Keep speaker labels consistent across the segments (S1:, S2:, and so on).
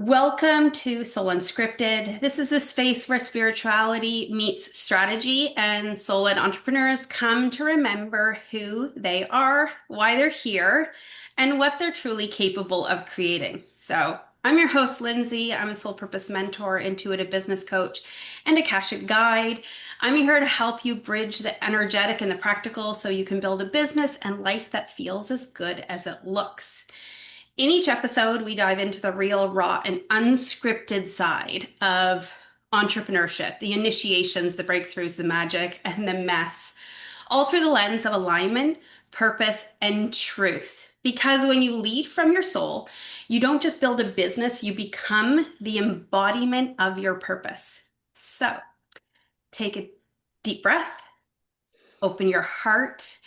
S1: Welcome to Soul Unscripted. This is the space where spirituality meets strategy and soul-led entrepreneurs come to remember who they are, why they're here, and what they're truly capable of creating. So, I'm your host, Lindsay. I'm a soul purpose mentor, intuitive business coach, and Akashic guide. I'm here to help you bridge the energetic and the practical so you can build a business and life that feels as good as it looks. In each episode, we dive into the real, raw, and unscripted side of entrepreneurship, the initiations, the breakthroughs, the magic, and the mess, all through the lens of alignment, purpose, and truth. Because when you lead from your soul, you don't just build a business, you become the embodiment of your purpose. So take a deep breath, open your heart,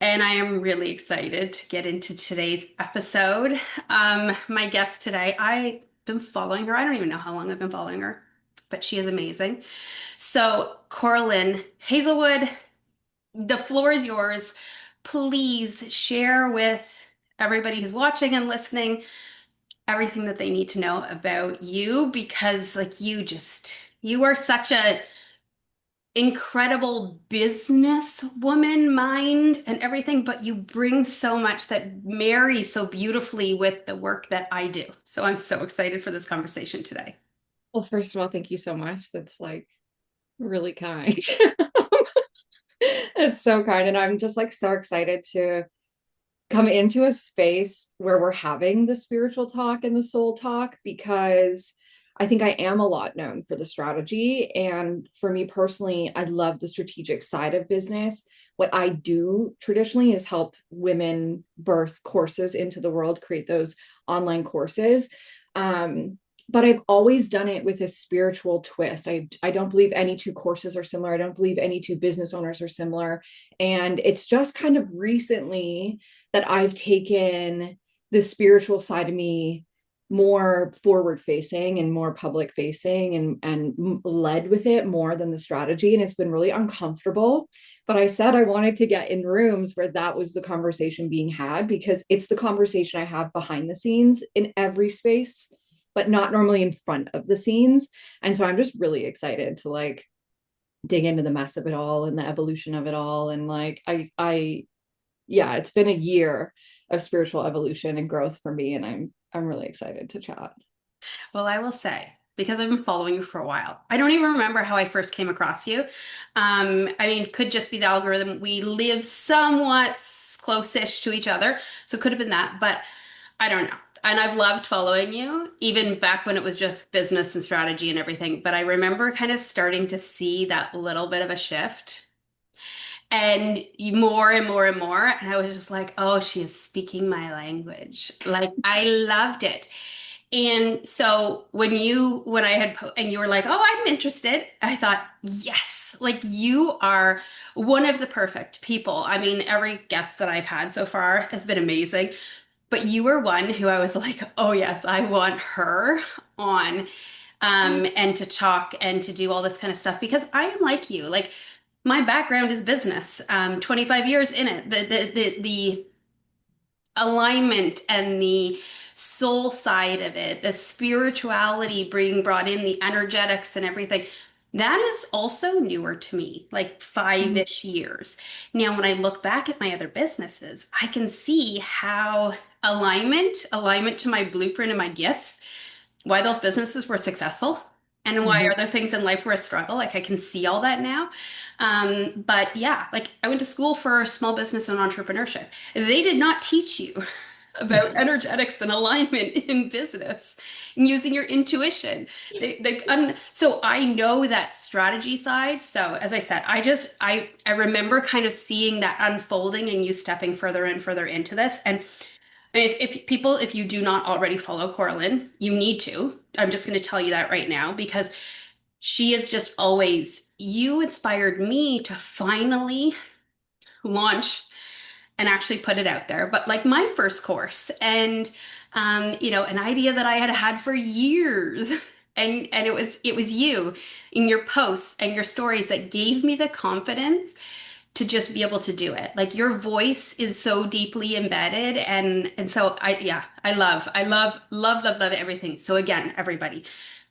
S1: and I am really excited to get into today's episode. My guest today, I've been following her. I don't even know how long I've been following her, but she is amazing. So, Cora-Lynn Hazelwood, the floor is yours. Please share with everybody who's watching and listening everything that they need to know about you because, like, you are such a incredible business woman mind and everything, but you bring so much that marries so beautifully with the work that I do. So I'm so excited for this conversation today.
S2: Well, first of all, thank you so much. That's like really kind. It's so kind. And I'm just like so excited to come into a space where we're having the spiritual talk and the soul talk because I think I am a lot known for the strategy. And for me personally, I love the strategic side of business. What I do traditionally is help women birth courses into the world, create those online courses. But I've always done it with a spiritual twist. I don't believe any two courses are similar. I don't believe any two business owners are similar. And it's just kind of recently that I've taken the spiritual side of me more forward facing and more public facing and led with it more than the strategy. And it's been really uncomfortable. But I said I wanted to get in rooms where that was the conversation being had because it's the conversation I have behind the scenes in every space, but not normally in front of the scenes. And so I'm just really excited to like dig into the mess of it all and the evolution of it all. And like yeah, it's been a year of spiritual evolution and growth for me, and I'm really excited to chat.
S1: Well, I will say, because I've been following you for a while, I don't even remember how I first came across you. I mean, could just be the algorithm. We live somewhat close-ish to each other, so it could have been that, but I don't know. And I've loved following you, even back when it was just business and strategy and everything. But I remember kind of starting to see that little bit of a shift and more and more and more. And I was just like, oh, she is speaking my language. Like, I loved it. And so when I had, and you were like, oh, I'm interested, I thought, yes, like you are one of the perfect people. I mean, every guest that I've had so far has been amazing. But you were one who I was like, oh yes, I want her on and to talk and to do all this kind of stuff because I am like you. Like my background is business, 25 years in it. The alignment and the soul side of it, the spirituality being brought in, the energetics and everything. That is also newer to me, like five-ish years. Now, when I look back at my other businesses, I can see how alignment to my blueprint and my gifts, why those businesses were successful and why
S2: Mhm.
S1: other things in life were a struggle. Like I can see all that now. But yeah, like I went to school for small business and entrepreneurship. They did not teach you about energetics and alignment in business and using your intuition. So I know that strategy side. So as I said, I remember kind of seeing that unfolding and you stepping further and further into this. And if you do not already follow Cora-Lynn, you need to. I'm just going to tell you that right now because she is just always, you inspired me to finally launch and actually put it out there. But like my first course and an idea that I had had for years. And it was you in your posts and your stories that gave me the confidence to just be able to do it. Like your voice is so deeply embedded, and so I love everything. So again, everybody,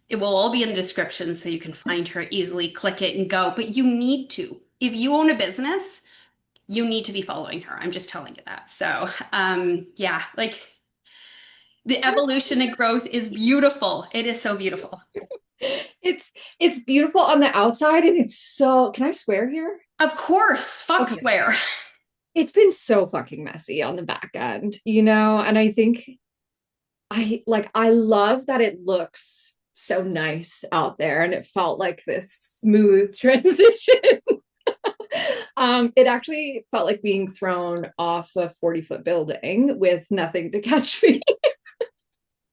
S1: it will all be in the description so you can find her easily, click it and go. But you need to. If you own a business, you need to be following her. I'm just telling you that. So, yeah, like the evolution and growth is beautiful. It is so beautiful.
S2: It's beautiful on the outside and it's so, can I swear here?
S1: Of course, fuck
S2: Okay.
S1: swear.
S2: It's been so fucking messy on the back end, and I think I love that it looks so nice out there and it felt like this smooth transition. It actually felt like being thrown off a 40-foot building with nothing to catch me.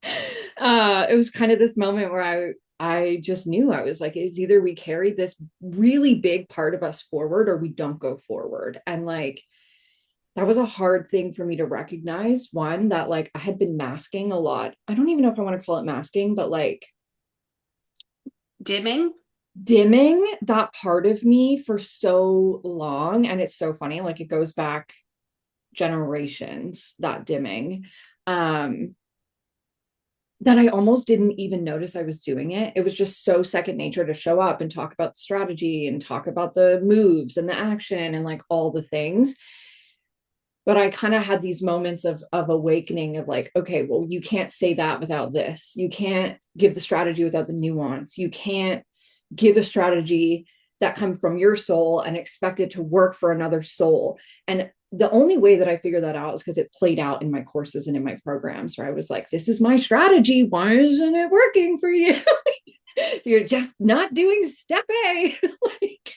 S2: It was kind of this moment where I just knew. I was like, it's either we carry this really big part of us forward or we don't go forward. And like that was a hard thing for me to recognize. One, that like I had been masking a lot. I don't even know if I want to call it masking, but like
S1: Dimming?
S2: dimming that part of me for so long. And it's so funny, like it goes back generations, that dimming. Um, that I almost didn't even notice I was doing it. It was just so second nature to show up and talk about the strategy and talk about the moves and the action and like all the things. But I kind of had these moments of awakening of like, okay, well, you can't say that without this. You can't give the strategy without the nuance. You can't give a strategy that comes from your soul and expect it to work for another soul. And the only way that I figured that out is because it played out in my courses and in my programs where I was like, this is my strategy. Why isn't it working for you? You're just not doing step A. Like,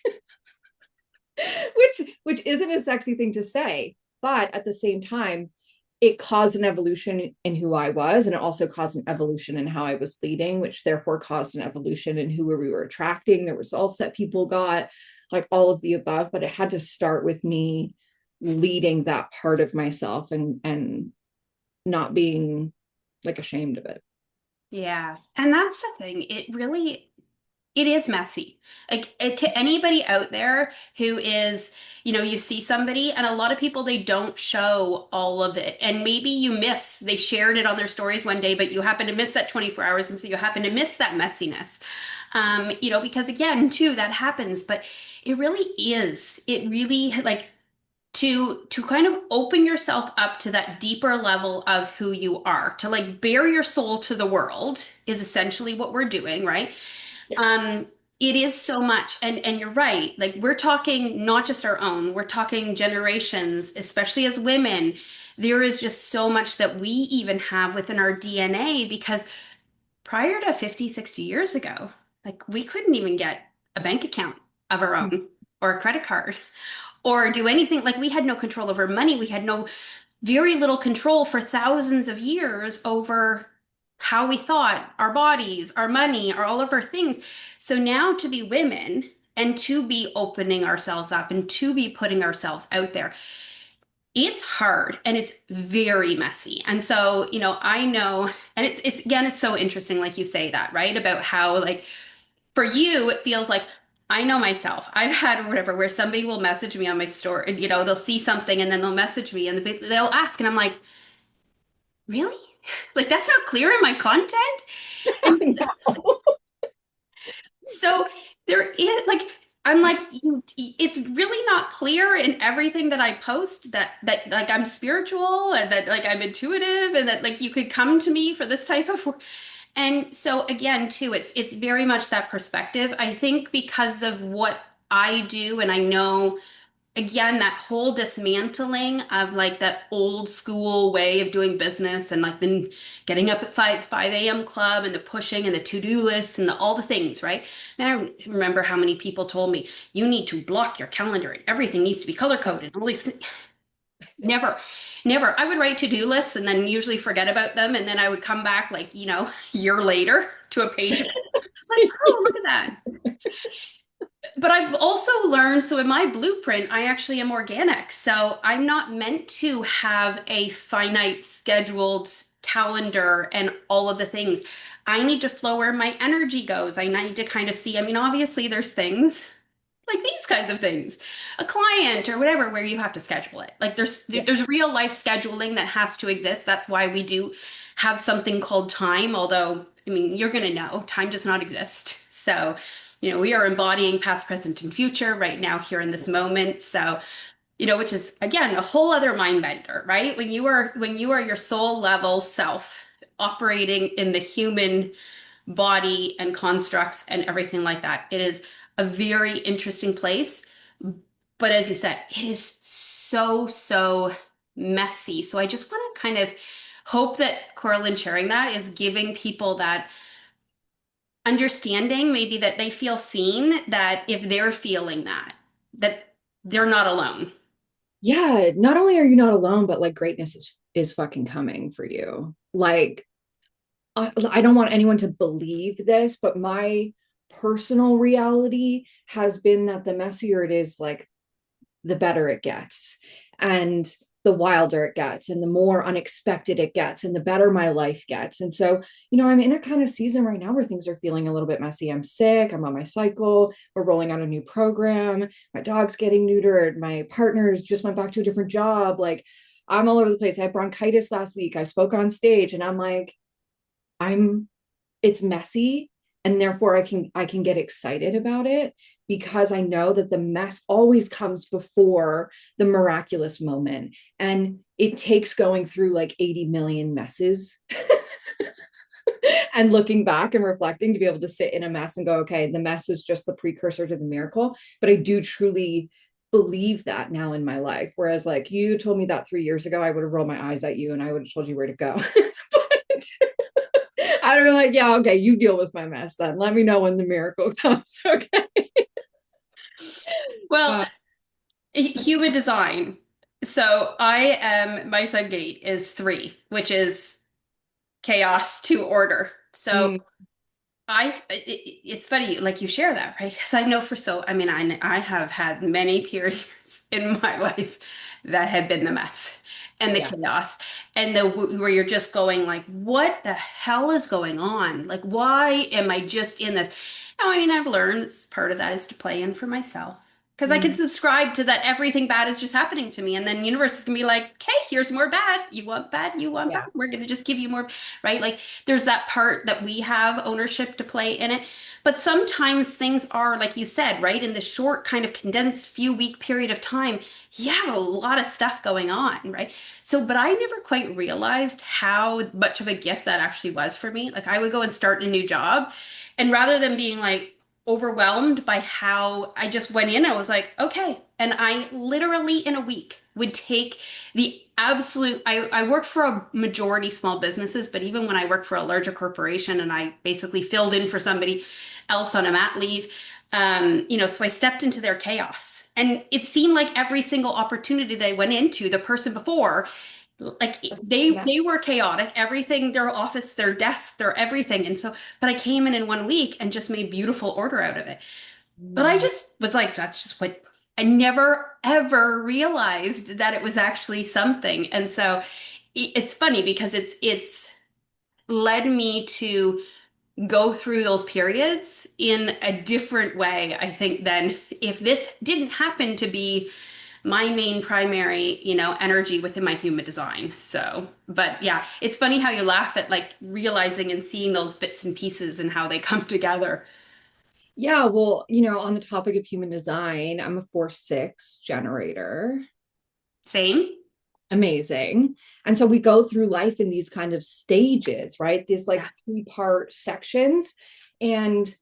S2: which isn't a sexy thing to say, but at the same time it caused an evolution in who I was, and it also caused an evolution in how I was leading, which therefore caused an evolution in who we were attracting, the results that people got, like all of the above. But it had to start with me leading that part of myself and not being like ashamed of it.
S1: Yeah. And that's the thing. It is messy. Like to anybody out there who is, you see somebody and a lot of people, they don't show all of it. And maybe they shared it on their stories one day, but you happen to miss that 24 hours. And so you happen to miss that messiness. Because again, too, that happens, but it really like to kind of open yourself up to that deeper level of who you are, to like bare your soul to the world is essentially what we're doing, right?
S2: Yeah.
S1: um, it is so much, and you're right. Like we're talking not just our own, we're talking generations, especially as women. There is just so much that we even have within our DNA because prior to 50, 60 years ago, like we couldn't even get a bank account of our own or a credit card or do anything. Like we had no control over money. We had no very little control for thousands of years over how we thought, our bodies, our money, or all of our things. So now to be women and to be opening ourselves up and to be putting ourselves out there, it's hard and it's very messy. And so, I know, and it's again, it's so interesting, like you say that, right? About how like for you, it feels like I know myself. I've had whatever where somebody will message me on my story, and they'll see something and then they'll message me and they'll ask, and I'm like, really? Like that's not clear in my content. And
S2: I know.
S1: so there is like I'm like it's really not clear in everything that I post that like I'm spiritual and that like I'm intuitive and that like you could come to me for this type of work. And so again, too, it's very much that perspective. I think because of what I do, and I know again that whole dismantling of like that old school way of doing business and like the getting up at 5 a.m. club and the pushing and the to-do lists and all the things, right? And I remember how many people told me you need to block your calendar and everything needs to be color coded. All these never, never. I would write to-do lists and then usually forget about them. And then I would come back like, a year later to a page. It's like, oh, look at that. But I've also learned, so in my blueprint, I actually am organic. So I'm not meant to have a finite scheduled calendar and all of the things. I need to flow where my energy goes. I need to kind of see, I mean, obviously there's things like these kinds of things, a client or whatever, where you have to schedule it. Like
S2: Yeah.
S1: there's real life scheduling that has to exist. That's why we do have something called time. Although, I mean, you're going to know time does not exist. So, we are embodying past, present, and future right now here in this moment. So, which is again a whole other mind bender, right? When you are your soul level self operating in the human body and constructs and everything like that. It is a very interesting place. But as you said, it is so, so messy. So I just want to kind of hope that Cora-Lynn sharing that is giving people that understanding, maybe that they feel seen, that if they're feeling that they're not alone.
S2: Yeah, not only are you not alone, but like greatness is fucking coming for you. Like I don't want anyone to believe this, but my personal reality has been that the messier it is, like the better it gets, and the wilder it gets, and the more unexpected it gets, and the better my life gets. And so, I'm in a kind of season right now where things are feeling a little bit messy. I'm sick, I'm on my cycle, we're rolling out a new program, my dog's getting neutered, my partner's just went back to a different job. Like, I'm all over the place. I had bronchitis last week. I spoke on stage, and I'm like, I'm it's messy, and therefore I can get excited about it, because I know that the mess always comes before the miraculous moment, and it takes going through like 80 million messes and looking back and reflecting to be able to sit in a mess and go, okay, the mess is just the precursor to the miracle. But I do truly believe that now in my life, whereas like you told me that 3 years ago, I would have rolled my eyes at you and I would have told you where to go. But I'd be like, yeah, okay, you deal with my mess then. Let me know when the miracle comes. Okay.
S1: Well,
S2: Uh,
S1: human design. So my sun gate is 3, which is chaos to order. So
S2: mm,
S1: it's funny, like you share that, right? Because I know I mean, I have had many periods in my life that have been the mess and the
S2: yeah.
S1: chaos, and where you're just going like, what the hell is going on? Like, why am I just in this? Now, I mean, I've learned part of that is to play in for myself. Because I can
S2: Mm,
S1: subscribe to that everything bad is just happening to me. And then the universe is gonna be like, okay, here's more bad. You want bad, you want bad.
S2: yeah.
S1: We're gonna just give you more, right? Like there's that part that we have ownership to play in it. But sometimes things are, like you said, right? In the short, kind of condensed few week period of time, you have a lot of stuff going on, right? So, but I never quite realized how much of a gift that actually was for me. Like I would go and start a new job, and rather than being like, overwhelmed by how I just went in. I was like, okay. And I literally in a week would take the absolute, I work for a majority small businesses, but even when I worked for a larger corporation and I basically filled in for somebody else on a mat leave, so I stepped into their chaos. And it seemed like every single opportunity they went into, the person before, like
S2: Yeah.
S1: they were chaotic, everything, their office, their desk, their everything. And so, but I came in one week and just made beautiful order out of it. But I
S2: Mm.
S1: just was like, that's just what I never ever realized that it was actually something. And so it's funny because it's led me to go through those periods in a different way, I think, than if this didn't happen to be my main primary, energy within my human design. So, but yeah, it's funny how you laugh at like realizing and seeing those bits and pieces and how they come together.
S2: Yeah, well, on the topic of human design, I'm a 4/6 generator.
S1: Same?
S2: Amazing. And so we go through life in these kind of stages, right? These like
S1: Yeah.
S2: three-part sections. And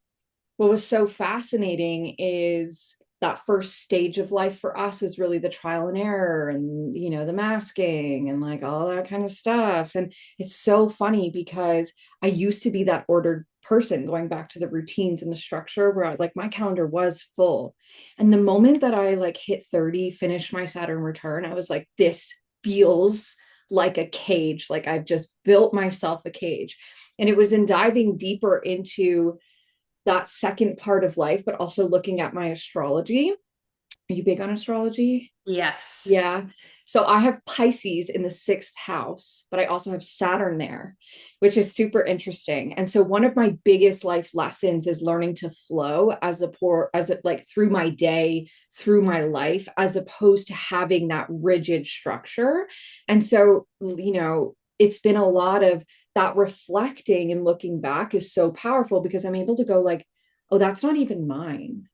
S2: what was so fascinating is that first stage of life for us is really the trial and error, and the masking and like all that kind of stuff. And it's so funny because I used to be that ordered person, going back to the routines and the structure, where like my calendar was full. And the moment that I like hit 30, finished my Saturn return, I was like, this feels like a cage. Like I've just built myself a cage. And it was in diving deeper into that second part of life, but also looking at my astrology Are you big on astrology?
S1: Yes.
S2: Yeah. So I have Pisces in the sixth house, but I also have Saturn there, which is super interesting. And so one of my biggest life lessons is learning to flow as a like through my day, through my life, as opposed to having that rigid structure. And so, it's been a lot of that reflecting and looking back is so powerful because I'm able to go like, oh, that's not even mine.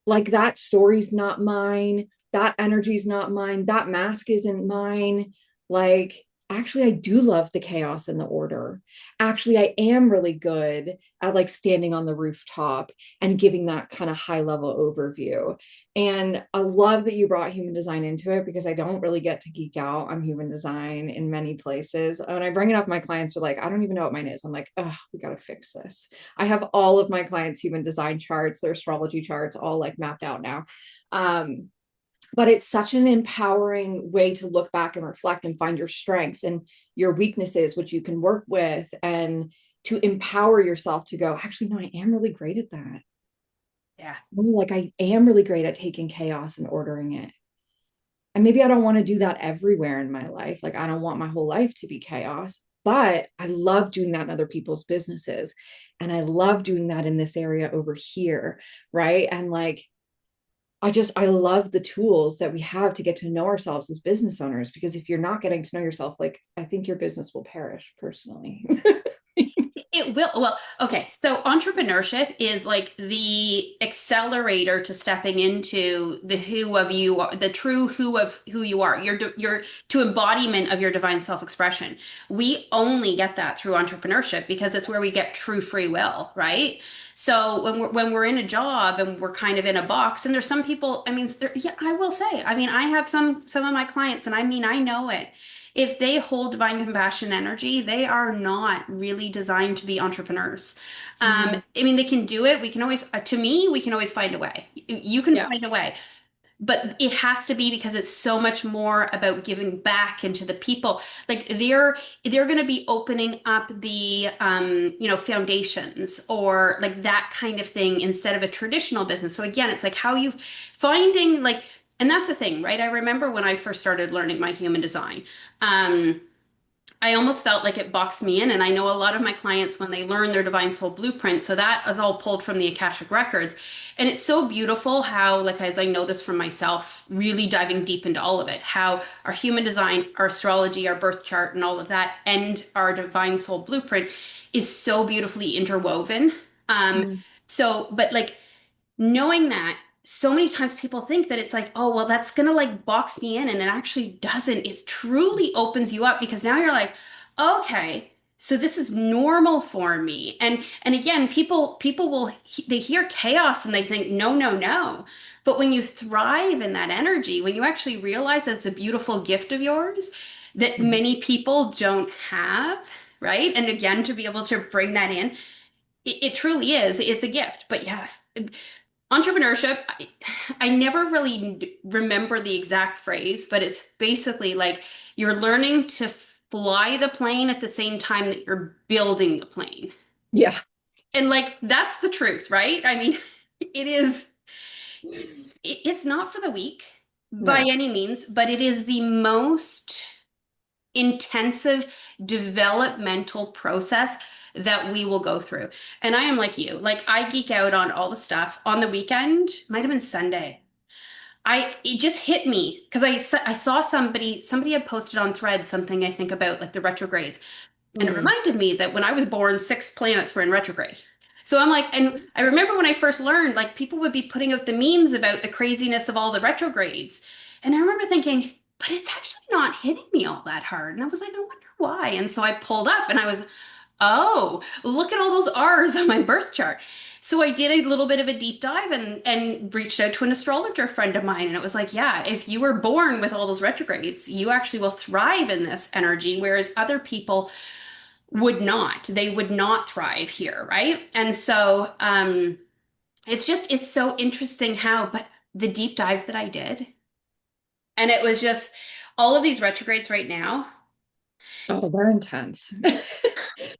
S2: Like that story's not mine, that energy's not mine, that mask isn't mine. Like, actually, I do love the chaos and the order. Actually, I am really good at like standing on the rooftop and giving that kind of high level overview. And I love that you brought human design into it because I don't really get to geek out on human design in many places. When I bring it up, my clients are like, I don't even know what mine is. I'm like, oh, we got to fix this. I have all of my clients' human design charts, their astrology charts, all like mapped out now. Um, but it's such an empowering way to look back and reflect and find your strengths and your weaknesses, which you can work with, and to empower yourself to go, actually, no, I am really great at that.
S1: Yeah.
S2: Like I am really great at taking chaos and ordering it. And maybe I don't want to do that everywhere in my life. Like I don't want my whole life to be chaos, but I love doing that in other people's businesses. And I love doing that in this area over here. Right. And like, I love the tools that we have to get to know ourselves as business owners, because if you're not getting to know yourself, like I think your business will perish personally.
S1: It will. Well, okay. So entrepreneurship is like the accelerator to stepping into the who of you, the true who of who you are, your to embodiment of your divine self-expression. We only get that through entrepreneurship because it's where we get true free will, right? So when we're in a job and we're kind of in a box, and there's some people, I mean, yeah, I will say, I mean, I have some of my clients, and I mean, I know it, if they hold divine compassion energy, they are not really designed to be entrepreneurs.
S2: Mm,
S1: I mean, they can do it. We can always, to me, we can always find a way. You can
S2: yeah.
S1: find a way, but it has to be because it's so much more about giving back into the people. Like they're going to be opening up the foundations or like that kind of thing instead of a traditional business. So again, it's like how you finding like, and that's the thing, right? I remember when I first started learning my human design. Um, I almost felt like it boxed me in. And I know a lot of my clients, when they learn their divine soul blueprint, so that is all pulled from the Akashic records. And it's so beautiful how, like, as I know this from myself, really diving deep into all of it, how our human design, our astrology, our birth chart, and all of that, and our divine soul blueprint is so beautifully interwoven. Um,
S2: Mm,
S1: but like, knowing that so many times people think that it's like, oh, well, that's gonna like box me in, and it actually doesn't. It truly opens you up because now you're like, okay, so this is normal for me. And again, people will they hear chaos and they think, no, no, no. But when you thrive in that energy, when you actually realize that it's a beautiful gift of yours that
S2: mm.
S1: many people don't have, right? And again, to be able to bring that in, it truly is. It's a gift. But yes, entrepreneurship, I never really remember the exact phrase, but it's basically like you're learning to fly the plane at the same time that you're building the plane.
S2: Yeah.
S1: And like that's the truth, right? I mean, it is it's not for the weak by
S2: No.
S1: any means, but it is the most intensive developmental process that we will go through. And I am like you. Like I geek out on all the stuff on the weekend, might have been Sunday. It just hit me because I saw somebody had posted on Thread something I think about like the retrogrades, and it
S2: Mm,
S1: reminded me that when I was born, six planets were in retrograde. So I'm like, and I remember when I first learned, like people would be putting out the memes about the craziness of all the retrogrades, and I remember thinking, but it's actually not hitting me all that hard, and I was like, I wonder why. And so I pulled up, and I was, oh, look at all those R's on my birth chart. So I did a little bit of a deep dive and reached out to an astrologer friend of mine. And it was like, yeah, if you were born with all those retrogrades, you actually will thrive in this energy, whereas other people would not. They would not thrive here, right? And so it's so interesting how, but the deep dive that I did, and it was just all of these retrogrades right now.
S2: oh, they're intense.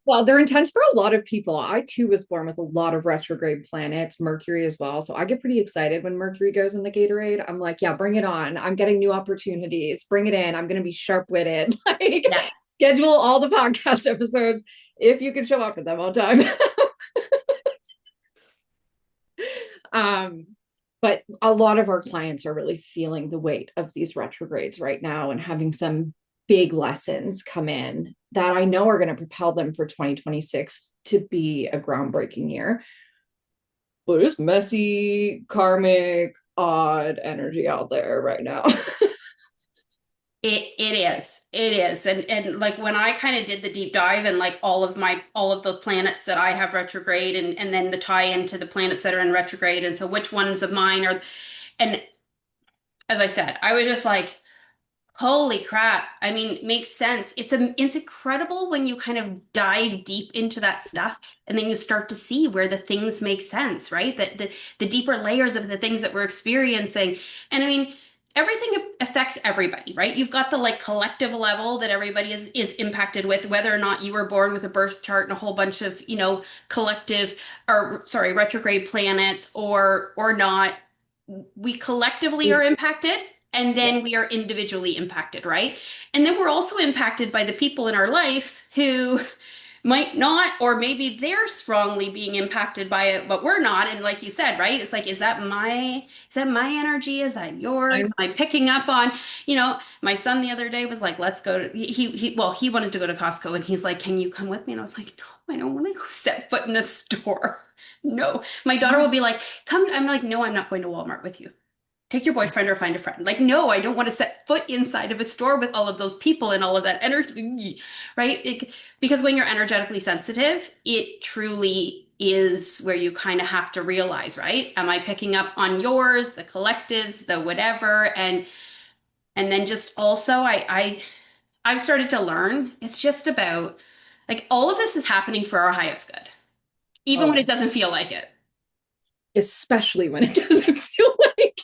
S2: Well, they're intense for a lot of people. I too was born with a lot of retrograde planets, Mercury as well. So I get pretty excited when Mercury goes in the Gatorade. I'm like, yeah, bring it on. I'm getting new opportunities. Bring it in. I'm going to be sharp-witted. Like,
S1: Yeah.
S2: schedule all the podcast episodes if you can show up for them on time. um, but a lot of our clients are really feeling the weight of these retrogrades right now and having some big lessons come in that I know are going to propel them for 2026 to be a groundbreaking year. But it's messy, karmic, odd energy out there right now.
S1: It is. And like when I kind of did the deep dive and like all of those planets that I have retrograde and then the tie into the planets that are in retrograde and so which ones of mine are and as I said, I was just like, holy crap. I mean, it makes sense. It's incredible when you kind of dive deep into that stuff and then you start to see where the things make sense, right? That the deeper layers of the things that we're experiencing. And I mean, everything affects everybody, right? You've got the like collective level that everybody is impacted with, whether or not you were born with a birth chart and a whole bunch of, collective or sorry, retrograde planets or not. We collectively are impacted and
S2: Yeah.
S1: then we are individually impacted, right? And then we're also impacted by the people in our life who might not, or maybe they're strongly being impacted by it, but we're not. And like you said, right? It's like, is that my energy? Is that yours?
S2: I'm
S1: Am I picking up on, my son the other day was like, let's go to, well, he wanted to go to Costco and he's like, can you come with me? And I was like, no, I don't want to go set foot in a store. No, my daughter will be like, come. I'm like, no, I'm not going to Walmart with you. Take your boyfriend or find a friend. Like, no, I don't want to set foot inside of a store with all of those people and all of that energy, right? Because when you're energetically sensitive, it truly is where you kind of have to realize, right? Am I picking up on yours, the collectives, the whatever? And then just also I've started to learn it's just about like all of this is happening for our highest good, even when it
S2: always,
S1: doesn't feel like it.
S2: especially when it doesn't feel like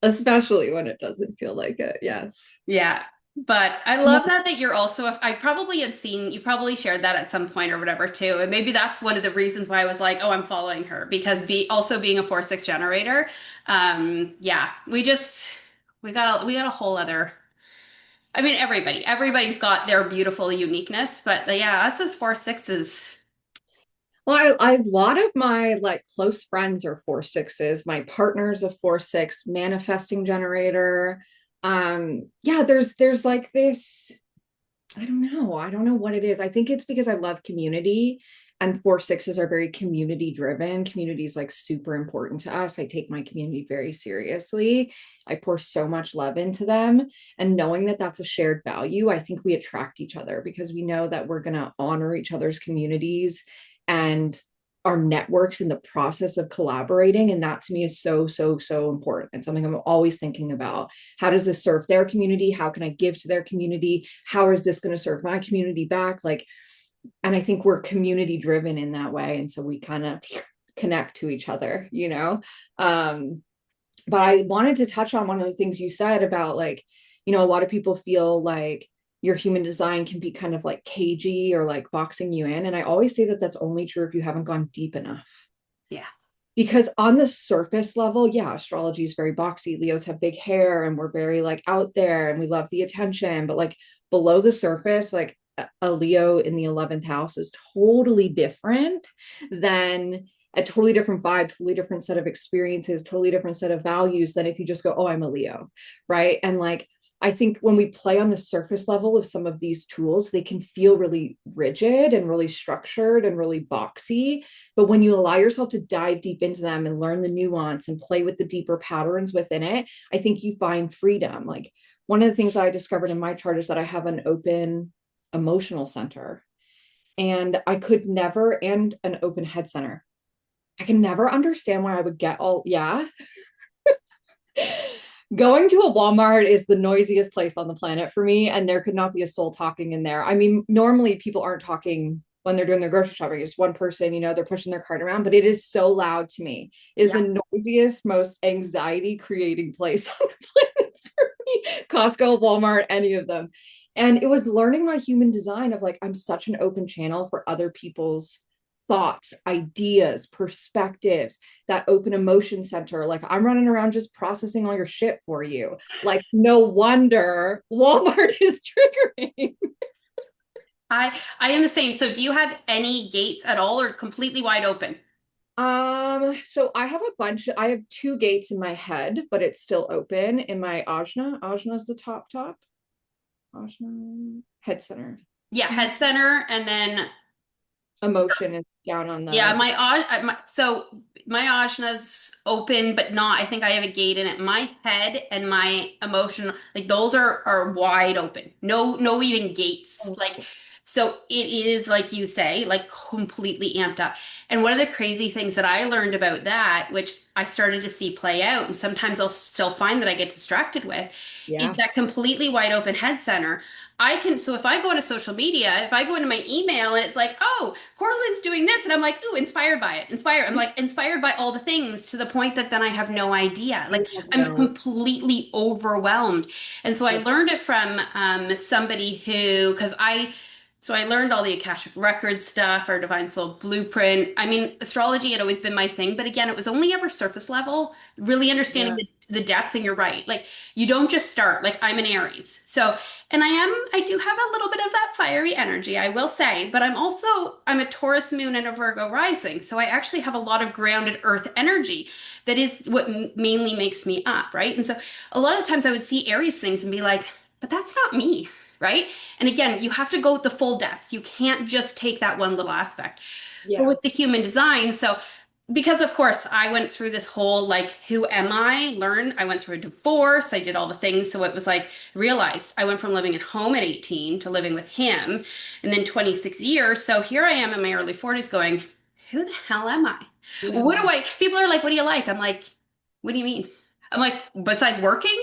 S2: especially when it doesn't feel like it. Yes.
S1: Yeah. But I love that you're also, I probably had seen, you probably shared that at some point or whatever too. And maybe that's one of the reasons why I was like, oh, I'm following her because also being a 4-6 generator. Yeah, we got a whole other, I mean, everybody's got their beautiful uniqueness, but yeah, us as 4-6s.
S2: Well, a lot of my like close friends are 4-6s. My partner's a 4-6 manifesting generator. Yeah, there's like this, I don't know. I don't know what it is. I think it's because I love community and 4-6s are very community driven. Community is like super important to us. I take my community very seriously. I pour so much love into them. And knowing that that's a shared value, I think we attract each other because we know that we're going to honor each other's communities and our networks in the process of collaborating. And that to me is so, so, so important. It's something I'm always thinking about. How does this serve their community? How can I give to their community? How is this going to serve my community back? Like, and I think we're community driven in that way. And so we kind of connect to each other, you know? But I wanted to touch on one of the things you said about like, a lot of people feel like your human design can be kind of like cagey or like boxing you in. And I always say that that's only true if you haven't gone deep enough.
S1: Yeah.
S2: Because on the surface level, yeah, astrology is very boxy. Leos have big hair and we're very like out there and we love the attention. But like below the surface, like a Leo in the 11th house is totally different than a totally different vibe, totally different set of experiences, totally different set of values than if you just go, oh, I'm a Leo. Right. And like, I think when we play on the surface level of some of these tools, they can feel really rigid and really structured and really boxy. But when you allow yourself to dive deep into them and learn the nuance and play with the deeper patterns within it, I think you find freedom. Like one of the things that I discovered in my chart is that I have an open emotional center and I could never, and an open head center. I can never understand why I would get all, yeah. Going to a Walmart is the noisiest place on the planet for me, and there could not be a soul talking in there. I mean, normally people aren't talking when they're doing their grocery shopping. It's one person, they're pushing their cart around, but it is so loud to me. It is
S1: Yeah.
S2: the noisiest, most anxiety creating place on the planet for me. Costco, Walmart, any of them. And it was learning my human design of like, I'm such an open channel for other people's thoughts, ideas, perspectives, that open emotion center. Like, I'm running around just processing all your shit for you. Like, no wonder Walmart is triggering.
S1: I am the same. So do you have any gates at all or completely wide open?
S2: So I have a bunch, I have two gates in my head, but it's still open in my ajna. Ajna is the top. Ajna head center.
S1: Yeah, head center and then
S2: Emotion is down on
S1: yeah,
S2: the
S1: so my ajna's open, but not. I think I have a gate in it. My head and my emotion, like those are wide open. No, even gates. Like so, it is like you say, like completely amped up. And one of the crazy things that I learned about that, which I started to see play out, and sometimes I'll still find that I get distracted with, is
S2: yeah.
S1: that completely wide open head center. So if I go into social media, if I go into my email and it's like, oh, Cora-Lynn's doing this, and I'm like, ooh, inspired by it. I'm like inspired by all the things to the point that then I have no idea. Like I'm
S2: No.
S1: completely overwhelmed. And so I
S2: Yeah.
S1: learned it from somebody so I learned all the Akashic Records stuff, our Divine Soul Blueprint. I mean, astrology had always been my thing, but again, it was only ever surface level, really understanding
S2: Yeah.
S1: the depth, and you're right. Like you don't just start, like I'm an Aries. So and I do have a little bit of that fiery energy, I will say, but I'm a Taurus moon and a Virgo rising. So I actually have a lot of grounded earth energy that is what mainly makes me up, right? And so a lot of times I would see Aries things and be like, but that's not me, right? And again, you have to go with the full depth. You can't just take that one little aspect. But
S2: Yeah.
S1: with the human design, so because of course I went through this whole like who am I went through a divorce, I did all the things, so it was like realized I went from living at home at 18 to living with him and then 26 years, so here I am in my early 40s going, who the hell am I?
S2: Who am
S1: What do
S2: I?
S1: I People are like, what do you like? I'm like, what do you mean? I'm like, besides working,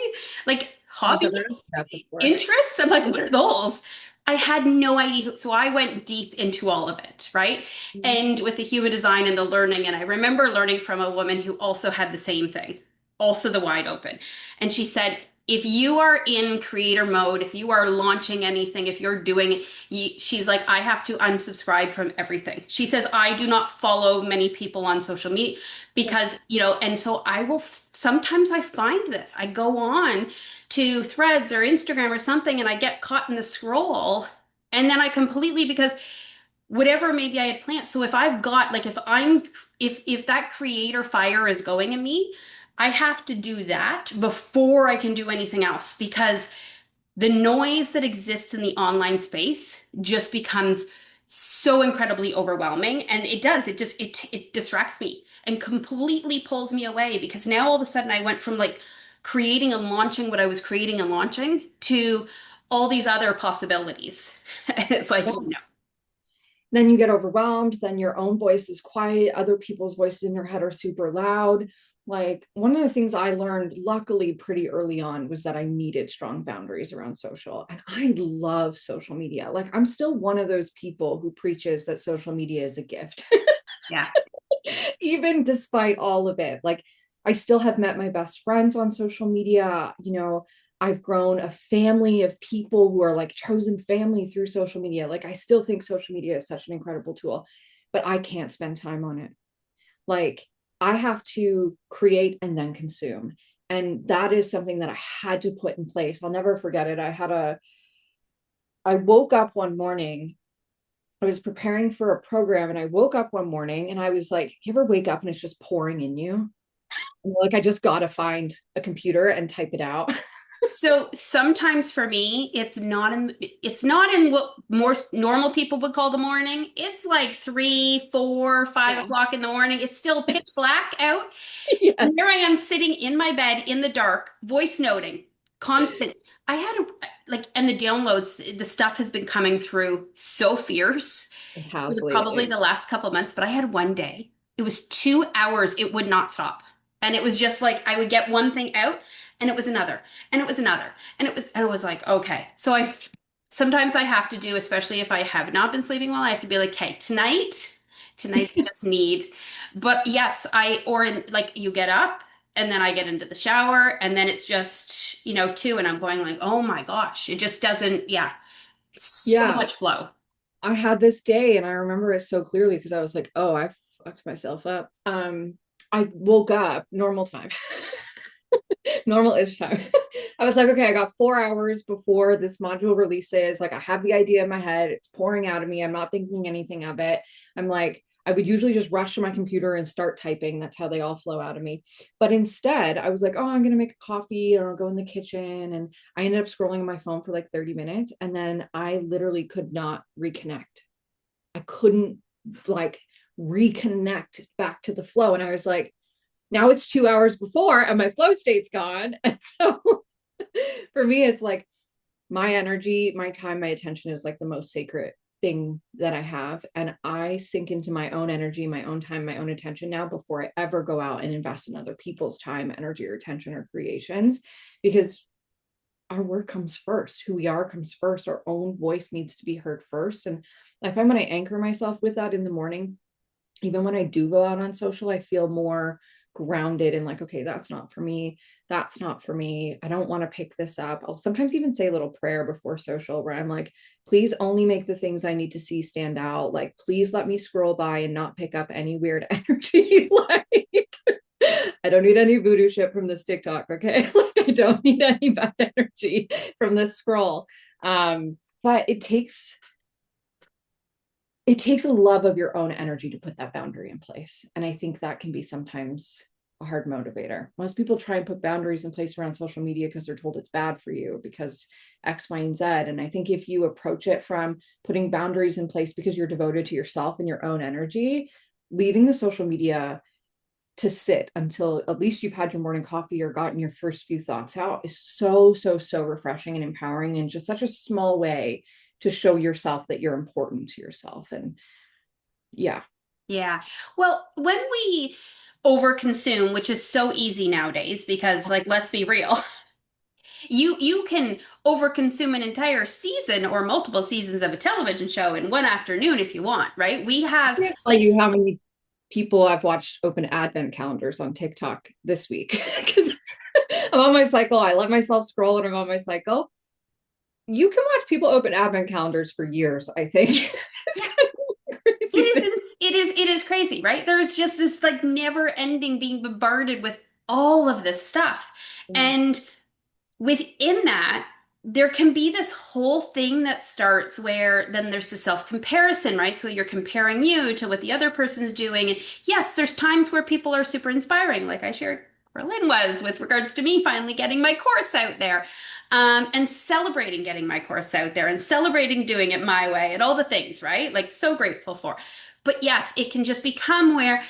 S1: like
S2: Sounds
S1: hobbies,
S2: I've never said that before.
S1: interests. I'm like, what are those? I had no idea. So I went deep into all of it, right?
S2: Mhm.
S1: And with the human design and the learning. And I remember learning from a woman who also had the same thing, also the wide open. And she said, if you are in creator mode, if you are launching anything, if you're doing, she's like, I have to unsubscribe from everything. She says, I do not follow many people on social media
S2: Yeah.
S1: because, and so sometimes I find this. I go on to Threads or Instagram or something and I get caught in the scroll and then I completely because whatever maybe I had planned. So if I've got like if that creator fire is going in me, I have to do that before I can do anything else because the noise that exists in the online space just becomes so incredibly overwhelming and it distracts me and completely pulls me away because now all of a sudden I went from like creating and launching what I was creating and launching to all these other possibilities. And it's like,
S2: Then you get overwhelmed, then your own voice is quiet, other people's voices in your head are super loud. Like, one of the things I learned luckily pretty early on was that I needed strong boundaries around social. And I love social media. Like, I'm still one of those people who preaches that social media is a gift.
S1: yeah.
S2: Even despite all of it. Like, I still have met my best friends on social media. I've grown a family of people who are like chosen family through social media. Like, I still think social media is such an incredible tool, but I can't spend time on it. Like, I have to create and then consume. And that is something that I had to put in place. I'll never forget it. I woke up one morning, I was preparing for a program, and I woke up one morning and I was like, you ever wake up and it's just pouring in you? And like, I just got to find a computer and type it out.
S1: So sometimes for me, it's not in what more normal people would call the morning. It's like 3, 4, five
S2: Yeah.
S1: o'clock in the morning. It's still pitch black out. And here
S2: Yes.
S1: I am sitting in my bed in the dark, voice noting, constant. I had and the downloads, the stuff has been coming through so fierce
S2: It
S1: for
S2: has
S1: probably
S2: lately.
S1: the last couple of months, but I had one day. It was 2 hours. It would not stop. And it was just like I would get one thing out and it was another and it was another. And it was like, okay. So sometimes I have to do, especially if I have not been sleeping well, I have to be like, hey, tonight I just need, but yes, like you get up and then I get into the shower and then it's just, two and I'm going like, oh my gosh, it just doesn't, yeah. So
S2: Yeah.
S1: much flow.
S2: I had this day and I remember it so clearly because I was like, oh, I fucked myself up. I woke up normal time, normal-ish time. I was like, okay, I got 4 hours before this module releases. Like, I have the idea in my head. It's pouring out of me. I'm not thinking anything of it. I'm like, I would usually just rush to my computer and start typing. That's how they all flow out of me. But instead, I was like, oh, I'm going to make a coffee and I'll go in the kitchen. And I ended up scrolling on my phone for like 30 minutes. And then I literally could not reconnect. I couldn't like reconnect back to the flow. And I was like, now it's 2 hours before and my flow state's gone. And so for me, it's like my energy, my time, my attention is like the most sacred thing that I have. And I sink into my own energy, my own time, my own attention now before I ever go out and invest in other people's time, energy, or attention or creations, because our work comes first. Who we are comes first. Our own voice needs to be heard first. And I find when I anchor myself with that in the morning, even when I do go out on social, I feel more grounded and like, okay, that's not for me. That's not for me. I don't want to pick this up. I'll sometimes even say a little prayer before social where I'm like, please only make the things I need to see stand out. Like, please let me scroll by and not pick up any weird energy. Like, I don't need any voodoo shit from this TikTok. Okay. Like, I don't need any bad energy from this scroll. But it takes a love of your own energy to put that boundary in place. And I think that can be sometimes a hard motivator. Most people try and put boundaries in place around social media because they're told it's bad for you because X, Y, and Z. And I think if you approach it from putting boundaries in place because you're devoted to yourself and your own energy, leaving the social media to sit until at least you've had your morning coffee or gotten your first few thoughts out is so, so, so refreshing and empowering, and just such a small way to show yourself that you're important to yourself. And yeah.
S1: Yeah. Well, when we overconsume, which is so easy nowadays, because like, let's be real, you can overconsume an entire season or multiple seasons of a television show in one afternoon if you want, right? We
S2: I
S1: have
S2: can't tell
S1: like
S2: you how many people I've watched open advent calendars on TikTok this week because I'm on my cycle. I let myself scroll when I'm on my cycle. You can watch people open advent calendars for years, I think. It's kind of a
S1: it
S2: crazy thing.
S1: is crazy, right? There's just this like never ending being bombarded with all of this stuff.
S2: Yeah.
S1: And within that, there can be this whole thing that starts where then there's the self comparison, right? So you're comparing you to what the other person's doing. And yes, there's times where people are super inspiring, like I shared Cora-Lynn was with regards to me finally getting my course out there, and celebrating getting my course out there and celebrating doing it my way and all the things, right? Like so grateful for. But yes, it can just become where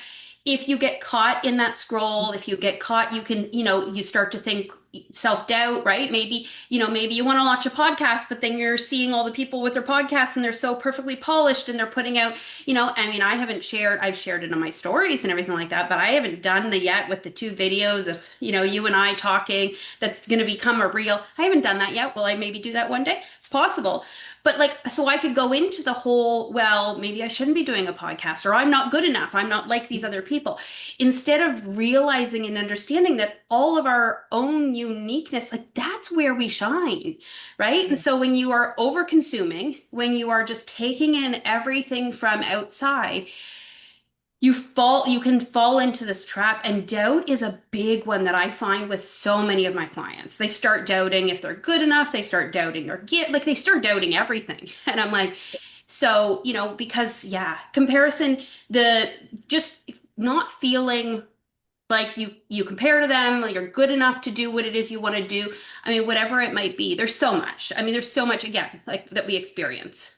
S1: if you get caught in that scroll, if you get caught, you can, you start to think self-doubt, right? Maybe, maybe you want to launch a podcast, but then you're seeing all the people with their podcasts and they're so perfectly polished and they're putting out, I mean, I've shared it on my stories and everything like that, but I haven't done the yet with the two videos of, you and I talking that's going to become a reel. I haven't done that yet. Will I maybe do that one day? It's possible. But like, so I could go into the whole, well, maybe I shouldn't be doing a podcast or I'm not good enough. I'm not like these other people. Instead of realizing and understanding that all of our own uniqueness, like that's where we shine, right? And
S2: Yeah.
S1: so when you are over consuming, when you are just taking in everything from outside, you can fall into this trap. And doubt is a big one that I find with so many of my clients. They start doubting if they're good enough, they start doubting their get like they start doubting everything. And I'm like, so, because yeah, comparison, the just not feeling like you compare to them, like you're good enough to do what it is you want to do. I mean, whatever it might be. There's so much. I mean, there's so much again, like that we experience.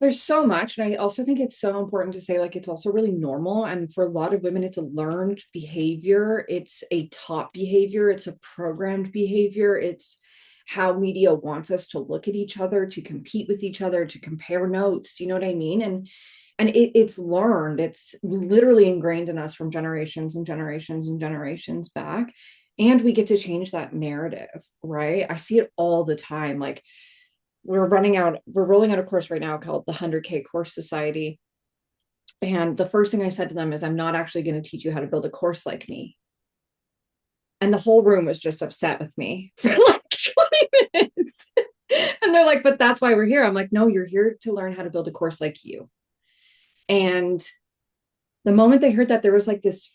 S2: There's so much. And I also think it's so important to say, like, it's also really normal. And for a lot of women, it's a learned behavior. It's a taught behavior. It's a programmed behavior. It's how media wants us to look at each other, to compete with each other, to compare notes. Do you know what I mean? And it's learned. It's literally ingrained in us from generations and generations and generations back. And we get to change that narrative, right? I see it all the time. Like, we're rolling out a course right now called the 100K Course Society. And the first thing I said to them is, I'm not actually going to teach you how to build a course like me. And the whole room was just upset with me for like 20 minutes. And they're like, but that's why we're here. I'm like, no, you're here to learn how to build a course like you. And the moment they heard that, there was like this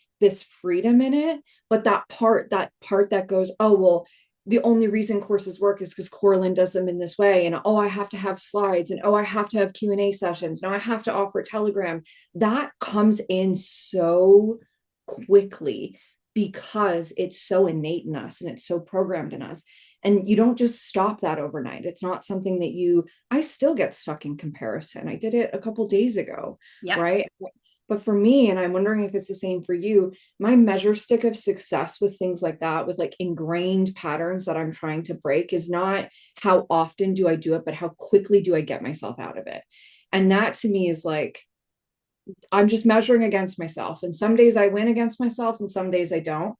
S2: freedom in it. But that part that goes, oh well, the only reason courses work is because Cora-Lynn does them in this way, and oh, I have to have slides, and oh, I have to have Q&A sessions, no, I have to offer Telegram. That comes in so quickly because it's so innate in us and it's so programmed in us. And you don't just stop that overnight. It's not something that I still get stuck in comparison. I did it a couple days ago,
S1: Yeah.
S2: right? But for me, and I'm wondering if it's the same for you, my measure stick of success with things like that, with like ingrained patterns that I'm trying to break, is not how often do I do it, but how quickly do I get myself out of it. And that to me is like, I'm just measuring against myself. And some days I win against myself and some days I don't.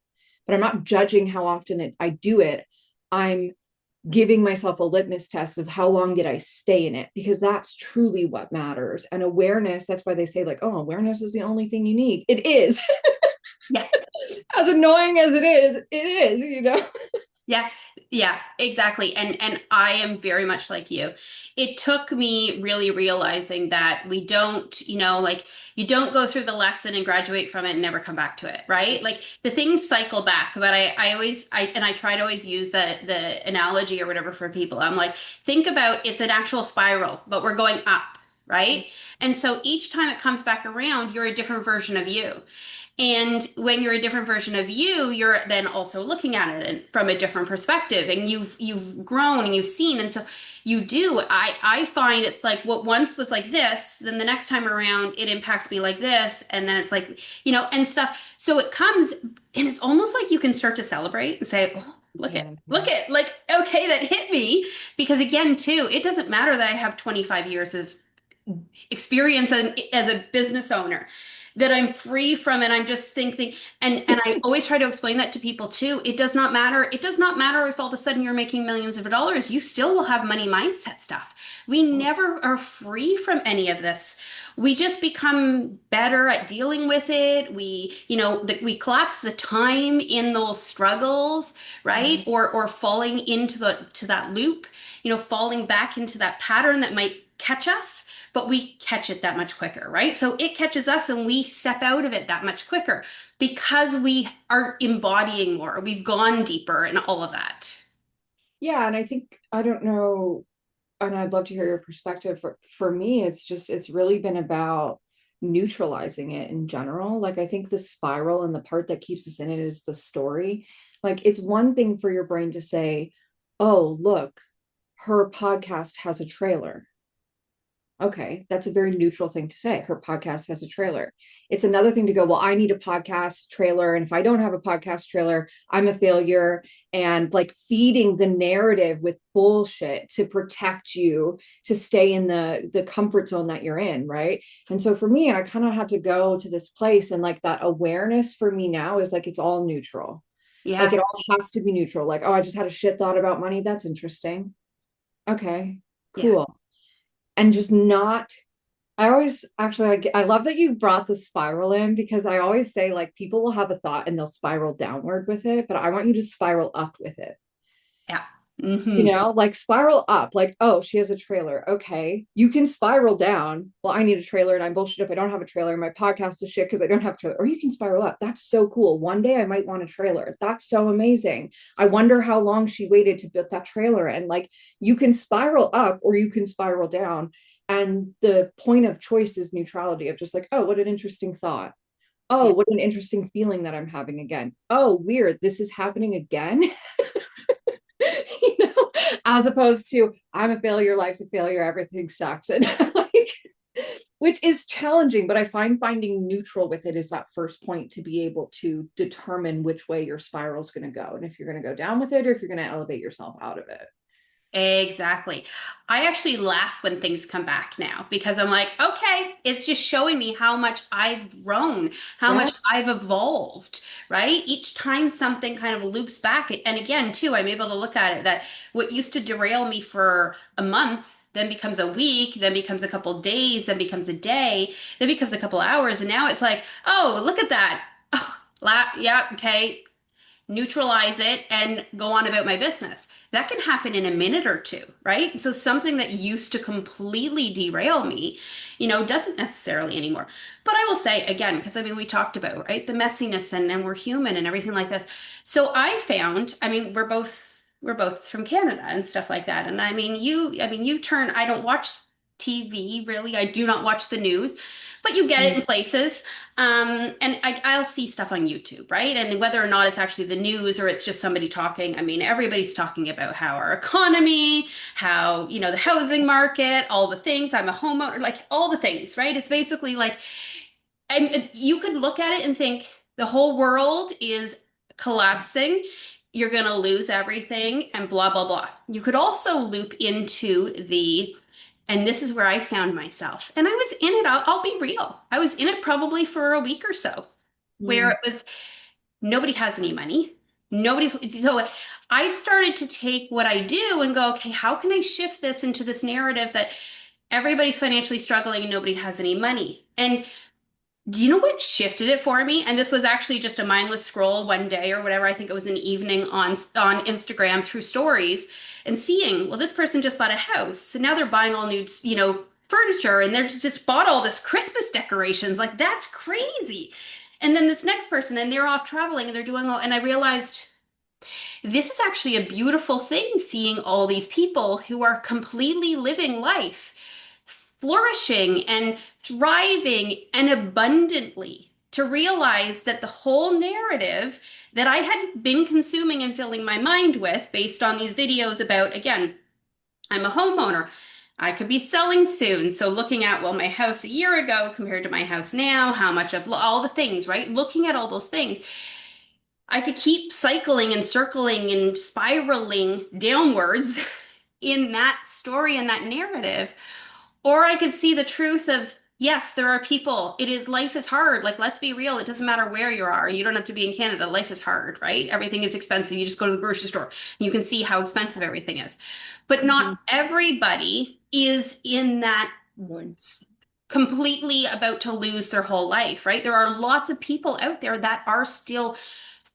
S2: But I'm not judging how often I do it. I'm giving myself a litmus test of how long did I stay in it, because that's truly what matters. And awareness, that's why they say like, oh, awareness is the only thing you need. It is.
S1: Yeah.
S2: As annoying as it is,
S1: Yeah, yeah, exactly. And I am very much like you. It took me really realizing that we don't, like you don't go through the lesson and graduate from it and never come back to it, right? Like the things cycle back, but I try to always use the analogy or whatever for people. I'm like, think about it's an actual spiral, but we're going up, right? And so each time it comes back around, you're a different version of you. And when you're a different version of you, you're then also looking at it from a different perspective, and you've grown and you've seen, and so you do. I find it's like what once was like this, then the next time around it impacts me like this, and then it's like and stuff. So it comes, and it's almost like you can start to celebrate and say, "Oh, look
S2: Yes.
S1: at, like okay, that hit me," because again, too, it doesn't matter that I have 25 years of experience as a business owner, that I'm free from it. I'm just thinking, and I always try to explain that to people too. It does not matter. It does not matter if all of a sudden you're making millions of dollars. You still will have money mindset stuff. We never are free from any of this. We just become better at dealing with it. We collapse the time in those struggles, right? Or falling into that loop, falling back into that pattern that might catch us, but we catch it that much quicker, right? So it catches us and we step out of it that much quicker because we are embodying more. We've gone deeper and all of that.
S2: Yeah, and I think, I don't know, and I'd love to hear your perspective. For me, it's really been about neutralizing it in general. Like I think the spiral and the part that keeps us in it is the story. Like it's one thing for your brain to say, "Oh, look, her podcast has a trailer." Okay, that's a very neutral thing to say. Her podcast has a trailer. It's another thing to go, well, I need a podcast trailer. And if I don't have a podcast trailer, I'm a failure. And like feeding the narrative with bullshit to protect you to stay in the comfort zone that you're in. Right. And so for me, I kind of had to go to this place, and like that awareness for me now is like it's all neutral. Like
S1: Yeah.
S2: it all has to be neutral. Like, oh, I just had a shit thought about money. That's interesting. Okay,
S1: Yeah.
S2: cool. And just not, I always actually, I love that you brought the spiral in, because I always say like people will have a thought and they'll spiral downward with it, but I want you to spiral up with it.
S1: Yeah. Hmm.
S2: Like spiral up, like, oh, she has a trailer. Okay. You can spiral down. Well, I need a trailer and I'm bullshit if I don't have a trailer. My podcast is shit because I don't have a trailer. Or you can spiral up. That's so cool. One day I might want a trailer. That's so amazing. I wonder how long she waited to build that trailer. And like you can spiral up or you can spiral down. And the point of choice is neutrality, of just like, oh, what an interesting thought. Oh,
S1: Yeah.
S2: what an interesting feeling that I'm having again. Oh, weird. This is happening again. you know, as opposed to I'm a failure, life's a failure, everything sucks. And like, which is challenging, but I find finding neutral with it is that first point to be able to determine which way your spiral is going to go. And if you're going to go down with it or if you're going to elevate yourself out of it.
S1: Exactly. I actually laugh when things come back now because I'm like, okay, it's just showing me how much I've grown, how
S2: Yeah.
S1: much I've evolved, right? Each time something kind of loops back. And again, too, I'm able to look at it that what used to derail me for a month then becomes a week, then becomes a couple days, then becomes a day, then becomes a couple hours. And now it's like, oh, look at that. Oh, yeah, okay. neutralize it, and go on about my business. That can happen in a minute or two, right? So something that used to completely derail me, doesn't necessarily anymore. But I will say again, because I mean, we talked about, right, the messiness and we're human and everything like this. So I found, I mean, we're both from Canada and stuff like that. And I don't watch TV really. I do not watch the news, but you get it in places. And I'll see stuff on YouTube, right? And whether or not it's actually the news or it's just somebody talking, I mean, everybody's talking about how our economy, how, the housing market, all the things. I'm a homeowner, like all the things, right? It's basically like, and you could look at it and think the whole world is collapsing. You're going to lose everything and blah, blah, blah. You could also loop into and this is where I found myself. And I was in it, I'll be real. I was in it probably for a week or so, where
S2: Mm.
S1: it was nobody has any money. So I started to take what I do and go, okay, how can I shift this into this narrative that everybody's financially struggling and nobody has any money? And do you know what shifted it for me? And this was actually just a mindless scroll one day or whatever. I think it was an evening on Instagram through stories and seeing, well, this person just bought a house and now they're buying all new, furniture and they're just bought all this Christmas decorations. Like that's crazy. And then this next person and they're off traveling and they're doing all, and I realized this is actually a beautiful thing seeing all these people who are completely living life, flourishing and thriving and abundantly. To realize that the whole narrative that I had been consuming and filling my mind with based on these videos about, again, I'm a homeowner. I could be selling soon. So looking at, well, my house a year ago compared to my house now, how much of all the things, right? Looking at all those things, I could keep cycling and circling and spiraling downwards in that story and that narrative. Or I could see the truth of, yes, there are people. Life is hard. Like, let's be real. It doesn't matter where you are. You don't have to be in Canada. Life is hard, right? Everything is expensive. You just go to the grocery store. You can see how expensive everything is. But not
S2: Mhm.
S1: everybody is in that
S2: One.
S1: completely about to lose their whole life, right? There are lots of people out there that are still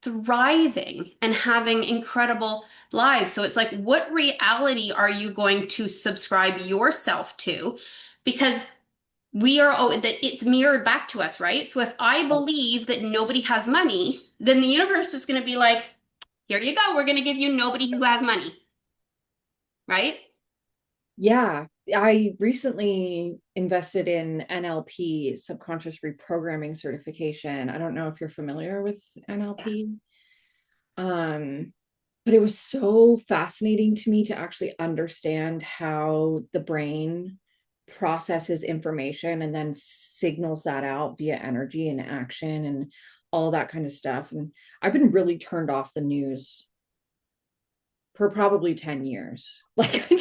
S1: thriving and having incredible lives. So it's like, what reality are you going to subscribe yourself to? Because that it's mirrored back to us, right? So if I believe that nobody has money, then the universe is going to be like, here you go. We're going to give you nobody who has money, right?
S2: Yeah, I recently invested in NLP, subconscious reprogramming certification. I don't know if you're familiar with
S1: Yeah.
S2: NLP. Um, but it was so fascinating to me to actually understand how the brain processes information and then signals that out via energy and action and all that kind of stuff. And I've been really turned off the news for probably 10 years. Like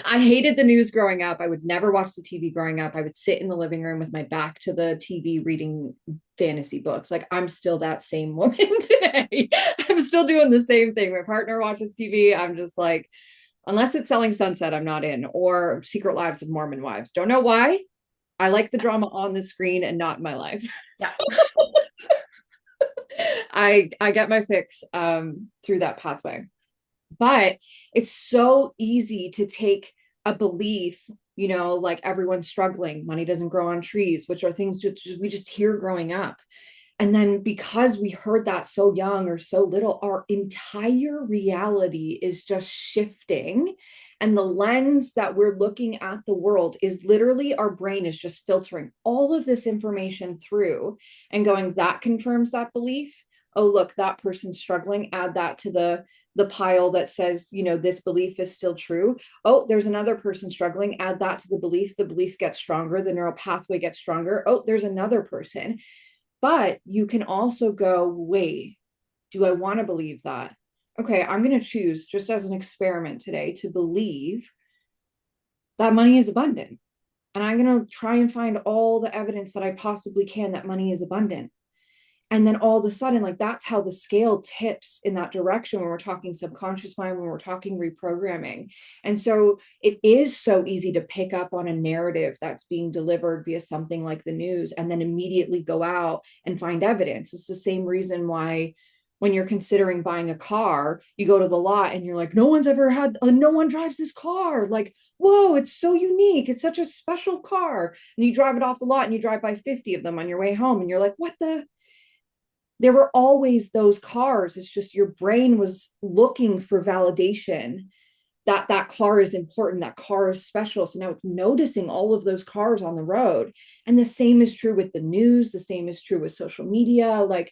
S2: I hated the news growing up. I would never watch the TV growing up. I would sit in the living room with my back to the TV reading fantasy books. Like I'm still that same woman today. I'm still doing the same thing. My partner watches TV. I'm just like, unless it's Selling Sunset, I'm not in, or Secret Lives of Mormon Wives. Don't know why. I like the drama on the screen and not in my life.
S1: Yeah.
S2: I get my fix through that pathway. But it's so easy to take a belief, like everyone's struggling, money doesn't grow on trees, which are things we just hear growing up. And then because we heard that so young or so little, our entire reality is just shifting. And the lens that we're looking at the world is literally our brain is just filtering all of this information through and going, that confirms that belief. Oh, look, that person's struggling. Add that to the pile that says, this belief is still true. Oh, there's another person struggling. Add that to the belief. The belief gets stronger. The neural pathway gets stronger. Oh, there's another person. But you can also go, wait, do I want to believe that? Okay, I'm going to choose, just as an experiment today, to believe that money is abundant. And I'm going to try and find all the evidence that I possibly can that money is abundant. And then all of a sudden, like that's how the scale tips in that direction when we're talking subconscious mind, when we're talking reprogramming. And so it is so easy to pick up on a narrative that's being delivered via something like the news and then immediately go out and find evidence. It's the same reason why when you're considering buying a car, you go to the lot and you're like, no one drives this car. Like, whoa, it's so unique. It's such a special car. And you drive it off the lot and you drive by 50 of them on your way home. And you're like, what the? There were always those cars. It's just your brain was looking for validation that that car is important, that car is special. So now it's noticing all of those cars on the road. And the same is true with the news. The same is true with social media. Like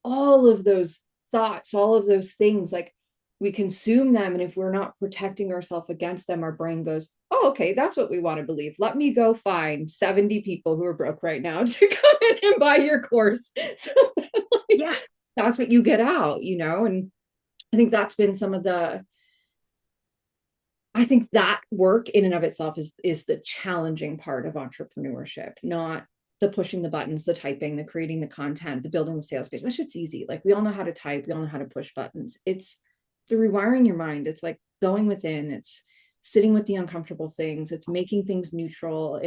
S2: all of those thoughts, all of those things, like we consume them. And if we're not protecting ourselves against them, our brain goes, oh, okay, that's what we want to believe. Let me go find 70 people who are broke right now to come in and buy your course. So like,
S1: Yeah.
S2: that's what you get out, And I think that's been some of I think that work in and of itself is the challenging part of entrepreneurship, not the pushing the buttons, the typing, the creating the content, the building the sales page. That shit's easy. Like we all know how to type, we all know how to push buttons. It's the rewiring your mind. It's like going within, it's sitting with the uncomfortable things, it's making things neutral.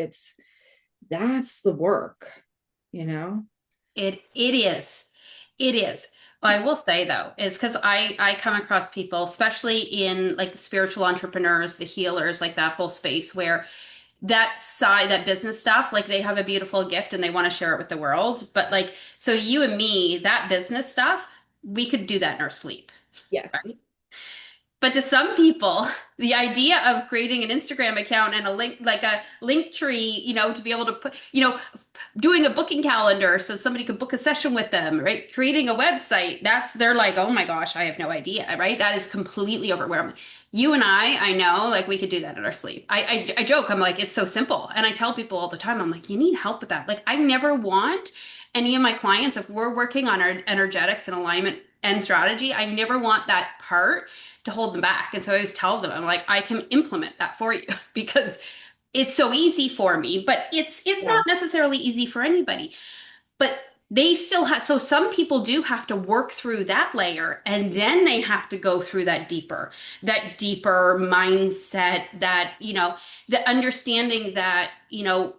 S2: That's the work.
S1: It is. It is. What I will say though is because I come across people, especially in like the spiritual entrepreneurs, the healers, like that whole space where that side, that business stuff, like they have a beautiful gift and they want to share it with the world. But like, so you and me, that business stuff, we could do that in our sleep.
S2: Yes.
S1: But to some people, the idea of creating an Instagram account and a link, like a link tree, to be able to put, doing a booking calendar so somebody could book a session with them, right? Creating a website, they're like, oh my gosh, I have no idea, right? That is completely overwhelming. You and I know, like we could do that in our sleep. I joke, I'm like, it's so simple. And I tell people all the time, I'm like, you need help with that. Like, I never want any of my clients, if we're working on our energetics and alignment and strategy, I never want that part to hold them back. And so I always tell them, I'm like, I can implement that for you because it's so easy for me, but it's
S2: Yeah.
S1: not necessarily easy for anybody. But they still have, so some people do have to work through that layer and then they have to go through that deeper mindset, the understanding that, you know,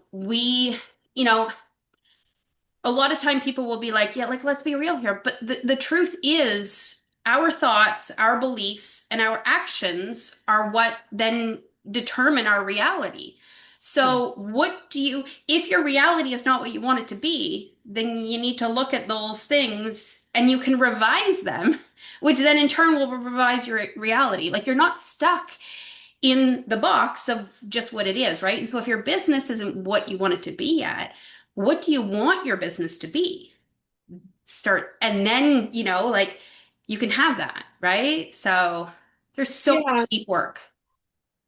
S1: a lot of time people will be like, yeah, like let's be real here. But the truth is our thoughts, our beliefs, and our actions are what then determine our reality. So
S2: Yes.
S1: if your reality is not what you want it to be, then you need to look at those things and you can revise them, which then in turn will revise your reality. Like you're not stuck in the box of just what it is, right? And so if your business isn't what you want it to be at, what do you want your business to be? Start, and then, like you can have that, right? So there's so
S2: Yeah.
S1: much deep work.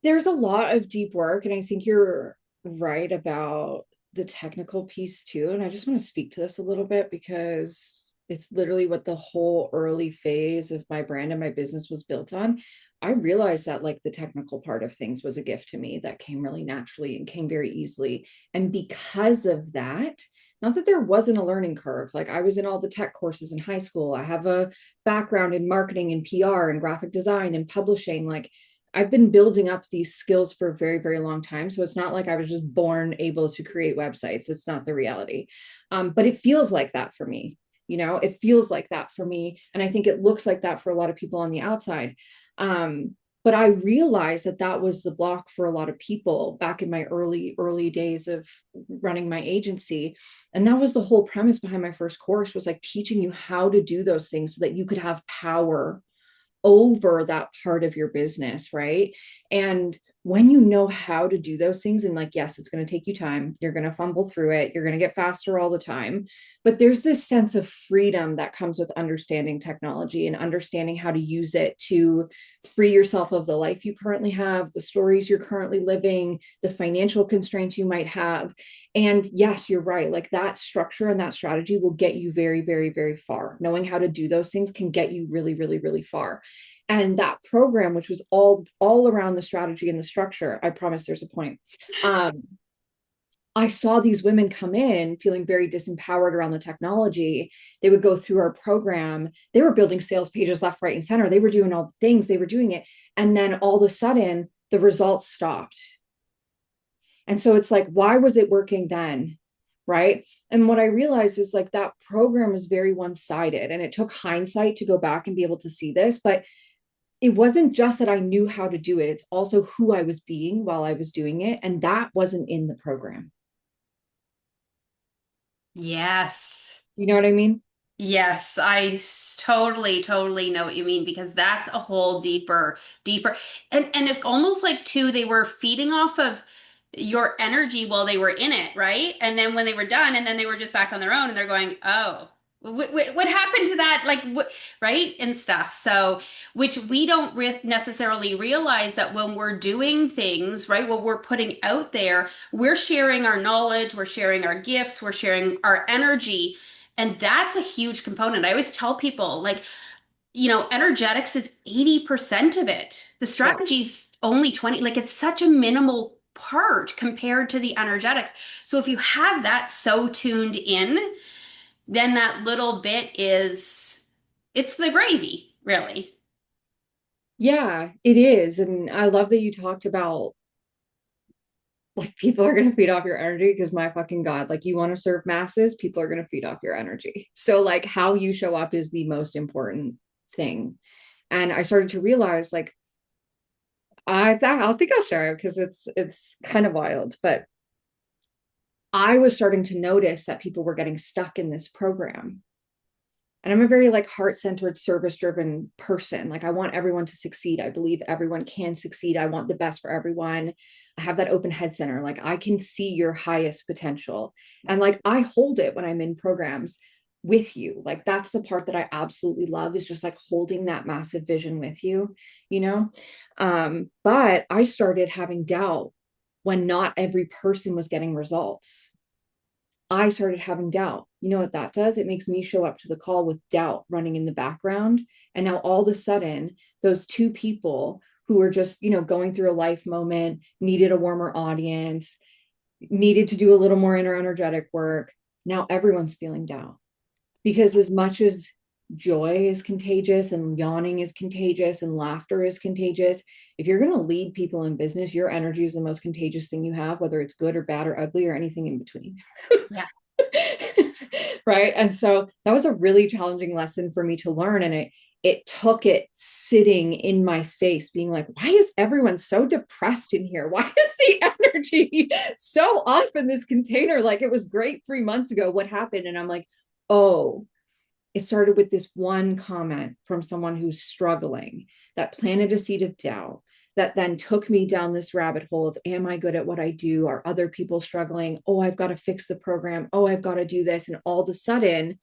S2: There's a lot of deep work, and I think you're right about the technical piece too. And I just want to speak to this a little bit because it's literally what the whole early phase of my brand and my business was built on. I realized that like the technical part of things was a gift to me that came really naturally and came very easily. And because of that, not that there wasn't a learning curve, like I was in all the tech courses in high school. I have a background in marketing and PR and graphic design and publishing. Like I've been building up these skills for a very, very long time. So it's not like I was just born able to create websites. It's not the reality. But it feels like that for me. It feels like that for me. And I think it looks like that for a lot of people on the outside. But I realized that that was the block for a lot of people back in my early, early days of running my agency. And that was the whole premise behind my first course, was like teaching you how to do those things so that you could have power over that part of your business, right? And when you know how to do those things, and like, yes, it's going to take you time, you're going to fumble through it, you're going to get faster all the time. But there's this sense of freedom that comes with understanding technology and understanding how to use it to free yourself of the life you currently have, the stories you're currently living, the financial constraints you might have. And yes, you're right. Like that structure and that strategy will get you very, very, very far. Knowing how to do those things can get you really, really, really far. And that program, which was all around the strategy and the structure, I promise there's a point. I saw these women come in feeling very disempowered around the technology. They would go through our program. They were building sales pages left, right, and center. They were doing all the things. They were doing it. And then all of a sudden, the results stopped. And so it's like, why was it working then? right? And what I realized is like that program was very one-sided, and it took hindsight to go back and be able to see this, but it wasn't just that I knew how to do it, it's also who I was being while I was doing it, and that wasn't in the program.
S1: Yes.
S2: You know what I mean?
S1: Yes, totally, totally know what you mean because that's a whole deeper. And it's almost like too, they were feeding off of your energy while they were in it, right? And then when they were done, and then they were just back on their own, and they're going, "Oh, what happened to that?" Like, what, right? And stuff. So, which we don't necessarily realize that when we're doing things, right? What we're putting out there, we're sharing our knowledge, we're sharing our gifts, we're sharing our energy. And that's a huge component. I always tell people, like, energetics is 80% of it. The
S2: Yeah.
S1: strategy's only 20. Like, it's such a minimal part compared to the energetics. So if you have that so tuned in, then that little bit it's the gravy, really.
S2: Yeah, it is. And I love that you talked about like people are going to feed off your energy because my fucking God, like you want to serve masses, people are going to feed off your energy. So, like, how you show up is the most important thing. And I started to realize, like, I'll think I'll share it because it's kind of wild, but I was starting to notice that people were getting stuck in this program. And I'm a very like heart-centered, service-driven person. Like I want everyone to succeed. I believe everyone can succeed. I want the best for everyone. I have that open head center. Like I can see your highest potential. And like I hold it when I'm in programs with you. Like that's the part that I absolutely love is just like holding that massive vision with you, you know? But I started having doubt when not every person was getting results. I started having doubt. You know what that does? It makes me show up to the call with doubt running in the background. And now all of a sudden, those two people who were just, going through a life moment, needed a warmer audience, needed to do a little more inner energetic work. Now everyone's feeling doubt because as much as joy is contagious and yawning is contagious and laughter is contagious, if you're going to lead people in business, your energy is the most contagious thing you have, whether it's good or bad or ugly or anything in between.
S1: Yeah.
S2: Right. And so that was a really challenging lesson for me to learn. And it took it sitting in my face, being like, why is everyone so depressed in here? Why is the energy so off in this container? Like it was great 3 months ago. What happened? And I'm like, oh, it started with this one comment from someone who's struggling that planted a seed of doubt that then took me down this rabbit hole of am I good at what I do? Are other people struggling? Oh, I've got to fix the program. Oh, I've got to do this. And all of a sudden,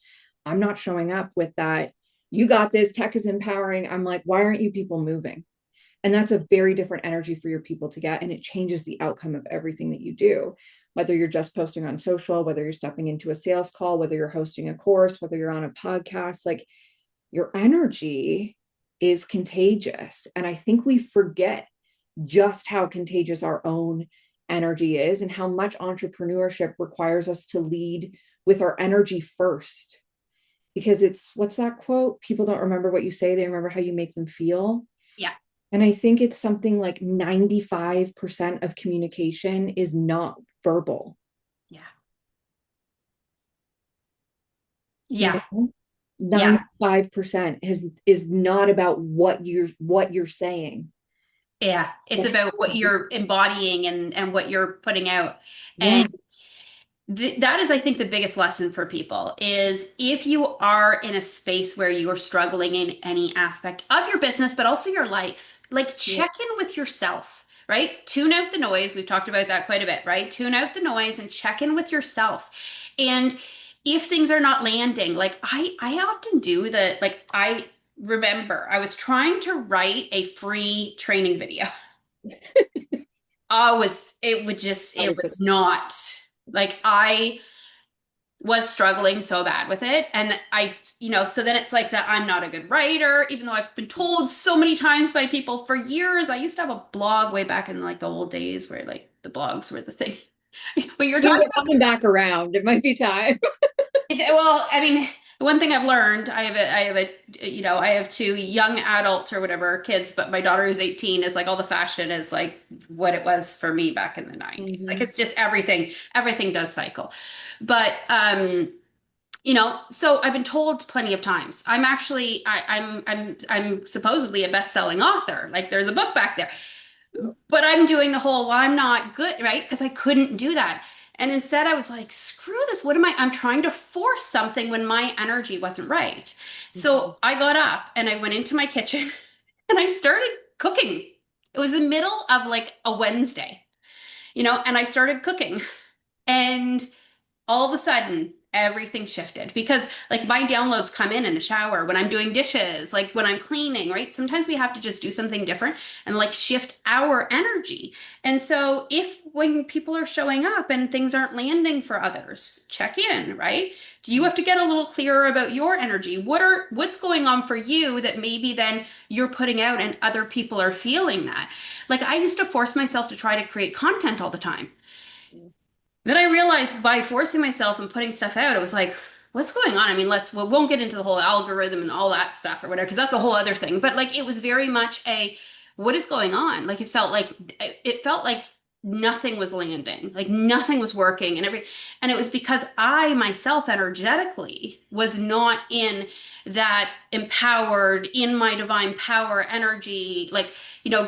S2: I'm not showing up with that. You got this. Tech is empowering. I'm like, why aren't you people moving? And that's a very different energy for your people to get. And it changes the outcome of everything that you do, whether you're just posting on social, whether you're stepping into a sales call, whether you're hosting a course, whether you're on a podcast, like your energy is contagious. And I think we forget just how contagious our own energy is and how much entrepreneurship requires us to lead with our energy first. Because it's what's that quote? People don't remember what you say, they remember how you make them feel.
S1: Yeah.
S2: And I think it's something like 95% of communication is not verbal.
S1: Yeah.
S2: You
S1: Yeah.
S2: know,
S1: Yeah.
S2: 95% is not about what you're saying.
S1: Yeah. It's about what you're embodying and what you're putting out.
S2: Yeah.
S1: That is, I think, the biggest lesson for people is if you are in a space where you are struggling in any aspect of your business, but also your life, like
S2: Yeah.
S1: check in with yourself, right? Tune out the noise. We've talked about that quite a bit, right? Tune out the noise and check in with yourself. And if things are not landing, like I often do the, like, I remember I was trying to write a free training video. It
S2: Probably could.
S1: was not like I was struggling so bad with it. And so then it's like that I'm not a good writer, even though I've been told so many times by people for years. I used to have a blog way back in like the old days where like the blogs were the thing. But you're
S2: Things
S1: talking
S2: are coming back around. It might be time.
S1: well, I mean, One thing I've learned, I have two young adult or whatever kids, but my daughter who's 18 is like all the fashion is like what it was for me back in the 90s. Like
S2: Hmm.
S1: it's just everything does cycle. But so I've been told plenty of times. I'm supposedly a best-selling author. Like there's a book back there. But I'm doing the whole, well, I'm not good, right? Because I couldn't do that. And instead, I was like, screw this. What am I? I'm trying to force something when my energy wasn't right.
S2: Hmm.
S1: So I got up and I went into my kitchen and I started cooking. It was the middle of like a Wednesday, and I started cooking. And all of a sudden everything shifted because like my downloads come in the shower when I'm doing dishes, like when I'm cleaning, right? Sometimes we have to just do something different and like shift our energy. And so if when people are showing up and things aren't landing for others, check in, right? Do you have to get a little clearer about your energy? What's going on for you that maybe then you're putting out and other people are feeling that? Like I used to force myself to try to create content all the time. Then I realized by forcing myself and putting stuff out, it was like, what's going on? I mean, we won't get into the whole algorithm and all that stuff or whatever, because that's a whole other thing. But like, it was very much what is going on? Like, it felt like nothing was landing, like nothing was working, and it was because I myself energetically was not in that empowered, in my divine power energy, like,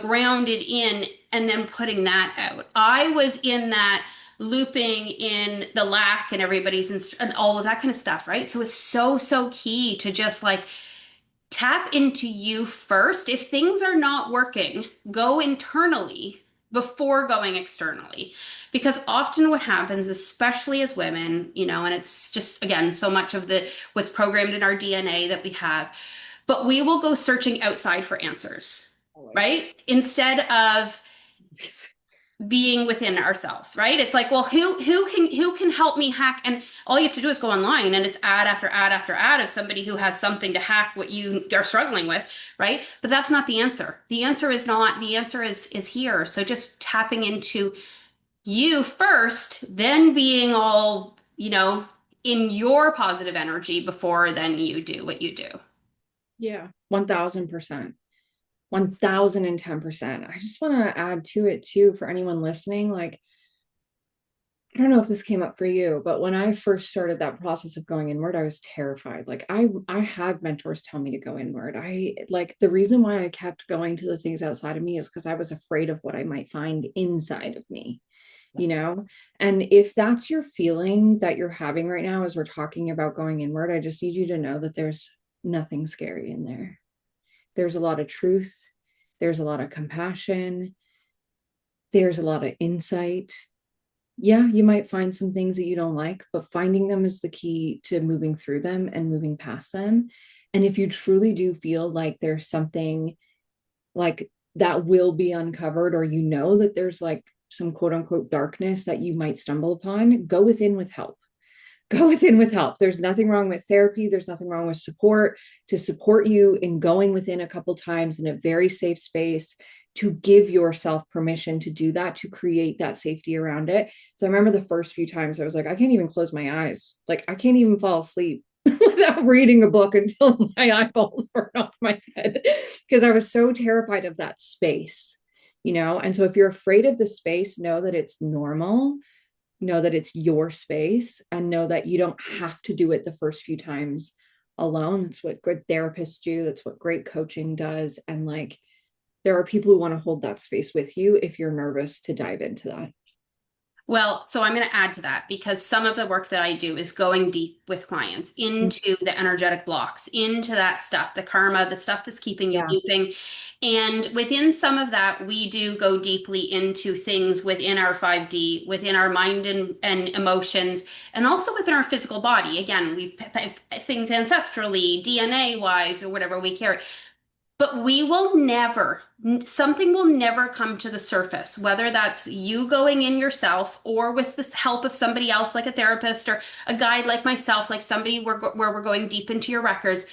S1: grounded in, and then putting that out. I was in that looping in the lack and and all of that kind of stuff, right? So it's so, so key to just like tap into you first. If things are not working, go internally before going externally. Because often what happens, especially as women, and it's just, again, so much of what's programmed in our DNA that we have, but we will go searching outside for answers,
S2: Always.
S1: right? Instead of being within ourselves, right? It's like, well, who can help me hack? And all you have to do is go online and it's ad after ad after ad of somebody who has something to hack what you are struggling with, right? But that's not the answer. The answer is not, the answer is here. So just tapping into you first, then being all, in your positive energy before then you do what you do.
S2: Yeah, 1000%. 1010%. I just want to add to it too for anyone listening. Like, I don't know if this came up for you, but when I first started that process of going inward, I was terrified. Like I had mentors tell me to go inward. I like the reason why I kept going to the things outside of me is because I was afraid of what I might find inside of me, you know? And if that's your feeling that you're having right now as we're talking about going inward, I just need you to know that there's nothing scary in there. There's a lot of truth, there's a lot of compassion, there's a lot of insight. Yeah, you might find some things that you don't like, but finding them is the key to moving through them and moving past them. And if you truly do feel like there's something like that will be uncovered, or that there's like some quote unquote darkness that you might stumble upon, go within with help. Go within with help. There's nothing wrong with therapy. There's nothing wrong with support to support you in going within a couple times in a very safe space to give yourself permission to do that, to create that safety around it. So I remember the first few times I was like, I can't even close my eyes. Like I can't even fall asleep without reading a book until my eyeballs burn off my head because I was so terrified of that space. And so if you're afraid of the space, know that it's normal, know that it's your space, and know that you don't have to do it the first few times alone. That's what good therapists do. That's what great coaching does. And like, there are people who want to hold that space with you if you're nervous to dive into that.
S1: Well, so I'm going to add to that because some of the work that I do is going deep with clients into the energetic blocks, into that stuff, the karma, the stuff that's keeping you
S2: Yeah.
S1: looping. And within some of that, we do go deeply into things within our 5D, within our mind and emotions, and also within our physical body. Again, things ancestrally, DNA wise, or whatever we carry. But we will never, something will never come to the surface, whether that's you going in yourself or with the help of somebody else, like a therapist or a guide like myself, like somebody where we're going deep into your records.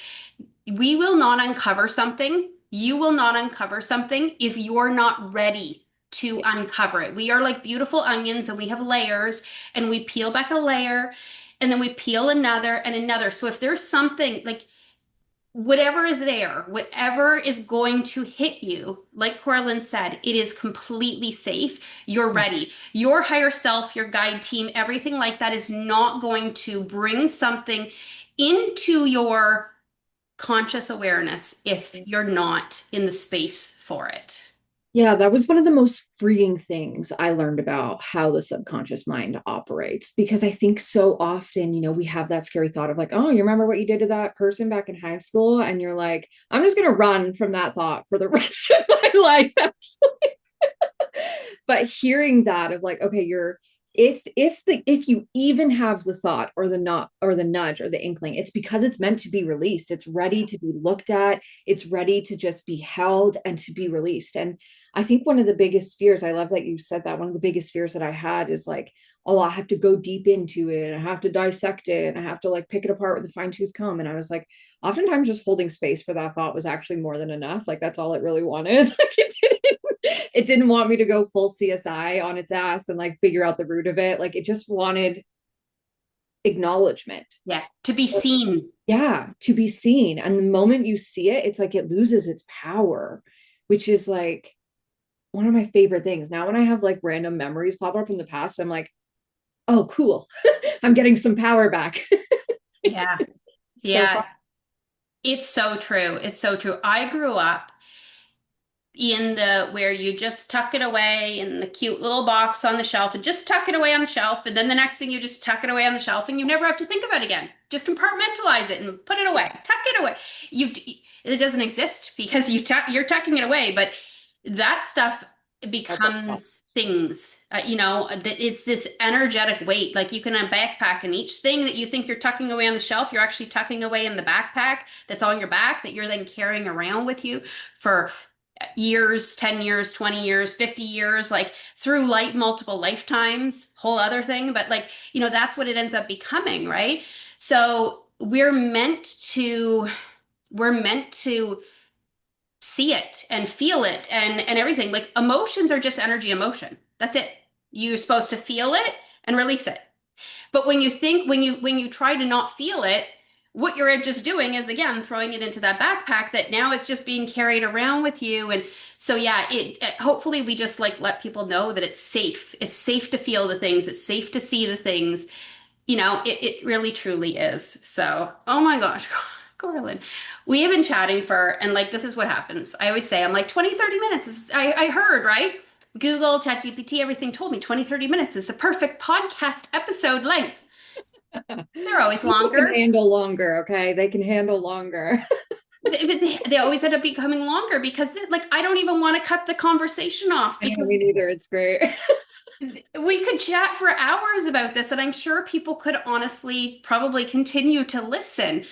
S1: We will not uncover something. You will not uncover something if you're not ready to uncover it. We are like beautiful onions and we have layers and we peel back a layer and then we peel another and another. So if there's something like whatever is there, whatever is going to hit you, like Cora-Lynn said, it is completely safe. You're ready. Your higher self, your guide team, everything like that is not going to bring something into your conscious awareness if you're not in the space for it.
S2: Yeah, that was one of the most freeing things I learned about how the subconscious mind operates. Because I think so often, we have that scary thought of like, oh, you remember what you did to that person back in high school? And you're like, I'm just going to run from that thought for the rest of my life, actually. But hearing that of like, okay, you're if you even have the thought or the not or the nudge or the inkling, it's because it's meant to be released. It's ready to be looked at. It's ready to just be held and to be released. And I think one of the biggest fears, I love that you said that, one of the biggest fears that I had is like, oh, I have to go deep into it. I have to dissect it. And I have to like pick it apart with a fine tooth comb. And I was like, oftentimes just holding space for that thought was actually more than enough. Like that's all it really wanted. Like it didn't want me to go full CSI on its ass and like figure out the root of it. Like it just wanted acknowledgement.
S1: Yeah, to be seen.
S2: Yeah, to be seen. And the moment you see it, it's like it loses its power, which is like one of my favorite things. Now, when I have like random memories pop up from the past, I'm like, oh, cool. I'm getting some power back.
S1: Yeah.
S2: So
S1: Yeah.
S2: fun.
S1: It's so true. It's so true. I grew up in the where you just tuck it away in the cute little box on the shelf and just tuck it away on the shelf. And then the next thing you just tuck it away on the shelf and you never have to think about it again. Just compartmentalize it and put it away. Tuck it away. You it doesn't exist because you're tucking it away, but that stuff becomes things. It's this energetic weight. Like you can have a backpack, and each thing that you think you're tucking away on the shelf, you're actually tucking away in the backpack that's on your back that you're then carrying around with you for years, 10 years, 20 years, 50 years, like through multiple lifetimes, whole other thing. But like, that's what it ends up becoming, right? So we're meant to see it and feel it and everything. Like emotions are just energy emotion. That's it. You're supposed to feel it and release it. But when you try to not feel it, what you're just doing is again throwing it into that backpack that now it's just being carried around with you. And so yeah, hopefully we just like let people know that it's safe. It's safe to feel the things. It's safe to see the things. It really truly is. So, oh my gosh, Cora-Lynn, we have been chatting and like, this is what happens. I always say, I'm like 20, 30 minutes. I heard, right? Google, ChatGPT, everything told me 20, 30 minutes is the perfect podcast episode length. They're always
S2: People can
S1: longer.
S2: handle longer, okay? They can handle longer.
S1: They always end up becoming longer because like, I don't even want to cut the conversation off
S2: I know,
S1: because
S2: me neither. It's great.
S1: we could chat for hours about this, and I'm sure people could honestly probably continue to listen.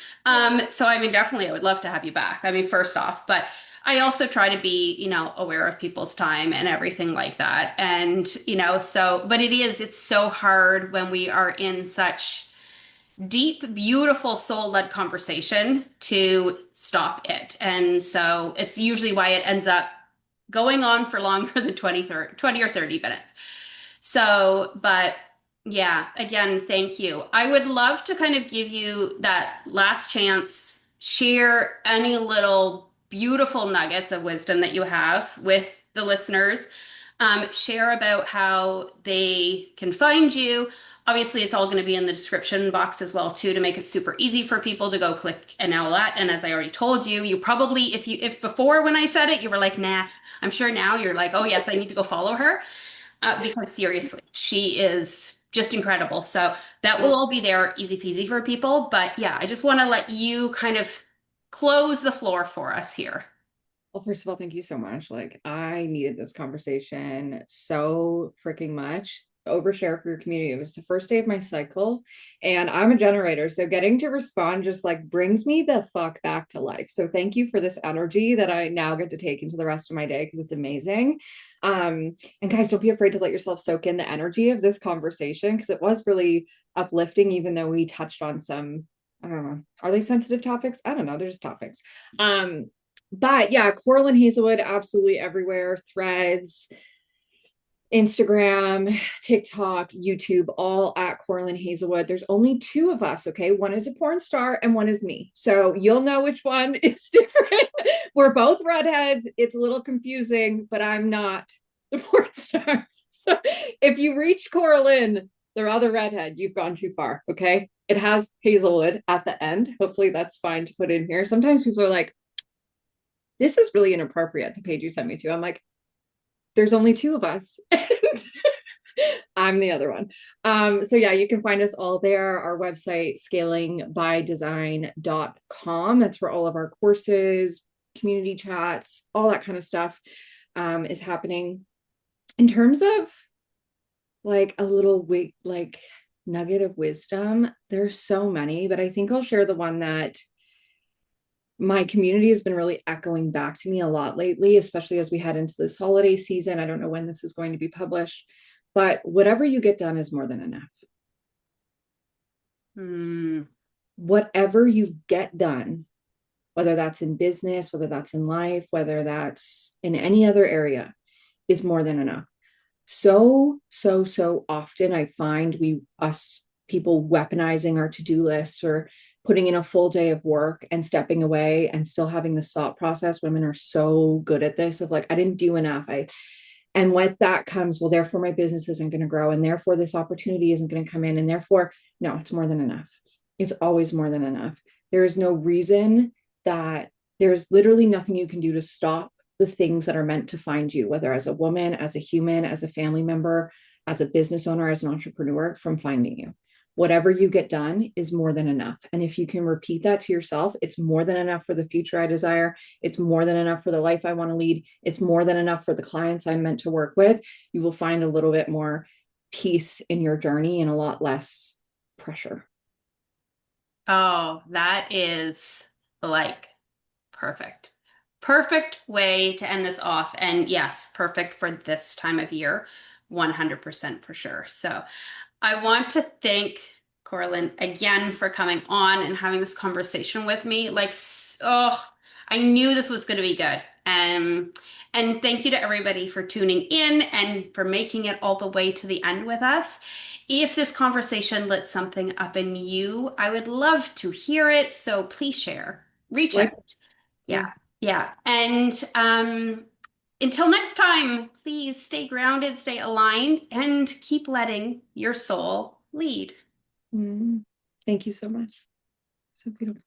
S1: So I mean, definitely, I would love to have you back. I mean, first off, but I also try to be, aware of people's time and everything like that. And, but it's so hard when we are in such deep, beautiful, soul-led conversation to stop it. And so it's usually why it ends up going on for longer than 20 or 30 minutes. So, but yeah, again, thank you. I would love to kind of give you that last chance, share any little beautiful nuggets of wisdom that you have with the listeners. Share about how they can find you. Obviously, it's all going to be in the description box as well too to make it super easy for people to go click and all that. And as I already told you, you probably if before when I said it, you were like, nah, I'm sure now you're like, oh yes, I need to go follow her because seriously, she is just incredible. So that will all be there, easy peasy for people. But yeah, I just want to let you kind of close the floor for us here.
S2: Well, first of all, thank you so much. Like, I needed this conversation so freaking much. Overshare for your community. It was the first day of my cycle, and I'm a generator. So, getting to respond just like brings me the fuck back to life. So, thank you for this energy that I now get to take into the rest of my day because it's amazing. And guys, don't be afraid to let yourself soak in the energy of this conversation because it was really uplifting, even though we touched on some, I don't know, are they sensitive topics? I don't know. There's topics. But yeah, Cora-Lynn Hazelwood, absolutely everywhere. Threads, Instagram, TikTok, YouTube, all at Cora-Lynn Hazelwood. There's only two of us, okay? One is a porn star and one is me. So you'll know which one is different. We're both redheads. It's a little confusing, but I'm not the porn star. So if you reach Cora-Lynn, the other redhead, you've gone too far, okay? It has Hazelwood at the end. Hopefully that's fine to put in here. Sometimes people are like, this is really inappropriate, the page you sent me to. I'm like, there's only two of us. I'm the other one. So yeah, you can find us all there. Our website, scalingbydesign.com. That's where all of our courses, community chats, all that kind of stuff is happening. In terms of like a little like nugget of wisdom, there's so many, but I think I'll share the one that my community has been really echoing back to me a lot lately, especially as we head into this holiday season. I don't know when this is going to be published, but whatever you get done is more than enough.
S1: Mm.
S2: Whatever you get done, whether that's in business, whether that's in life, whether that's in any other area, is more than enough. So often I find us people weaponizing our to-do lists or putting in a full day of work and stepping away and still having this thought process. Women are so good at this of like, I didn't do enough. And with that comes, well, therefore my business isn't going to grow. And therefore this opportunity isn't going to come in. And therefore, no, it's more than enough. It's always more than enough. There is no reason that there's literally nothing you can do to stop the things that are meant to find you, whether as a woman, as a human, as a family member, as a business owner, as an entrepreneur, from finding you. Whatever you get done is more than enough. And if you can repeat that to yourself, it's more than enough for the future I desire. It's more than enough for the life I want to lead. It's more than enough for the clients I'm meant to work with. You will find a little bit more peace in your journey and a lot less pressure.
S1: Oh, that is like perfect. Perfect way to end this off. And yes, perfect for this time of year, 100% for sure. So I want to thank Cora-Lynn again for coming on and having this conversation with me. Oh, I knew this was going to be good. And thank you to everybody for tuning in and for making it all the way to the end with us. If this conversation lit something up in you, I would love to hear it. So please share, reach
S2: Like,
S1: out. Yeah,
S2: yeah.
S1: yeah. And until next time, please stay grounded, stay aligned, and keep letting your soul lead.
S2: Mm, thank you so much. So beautiful.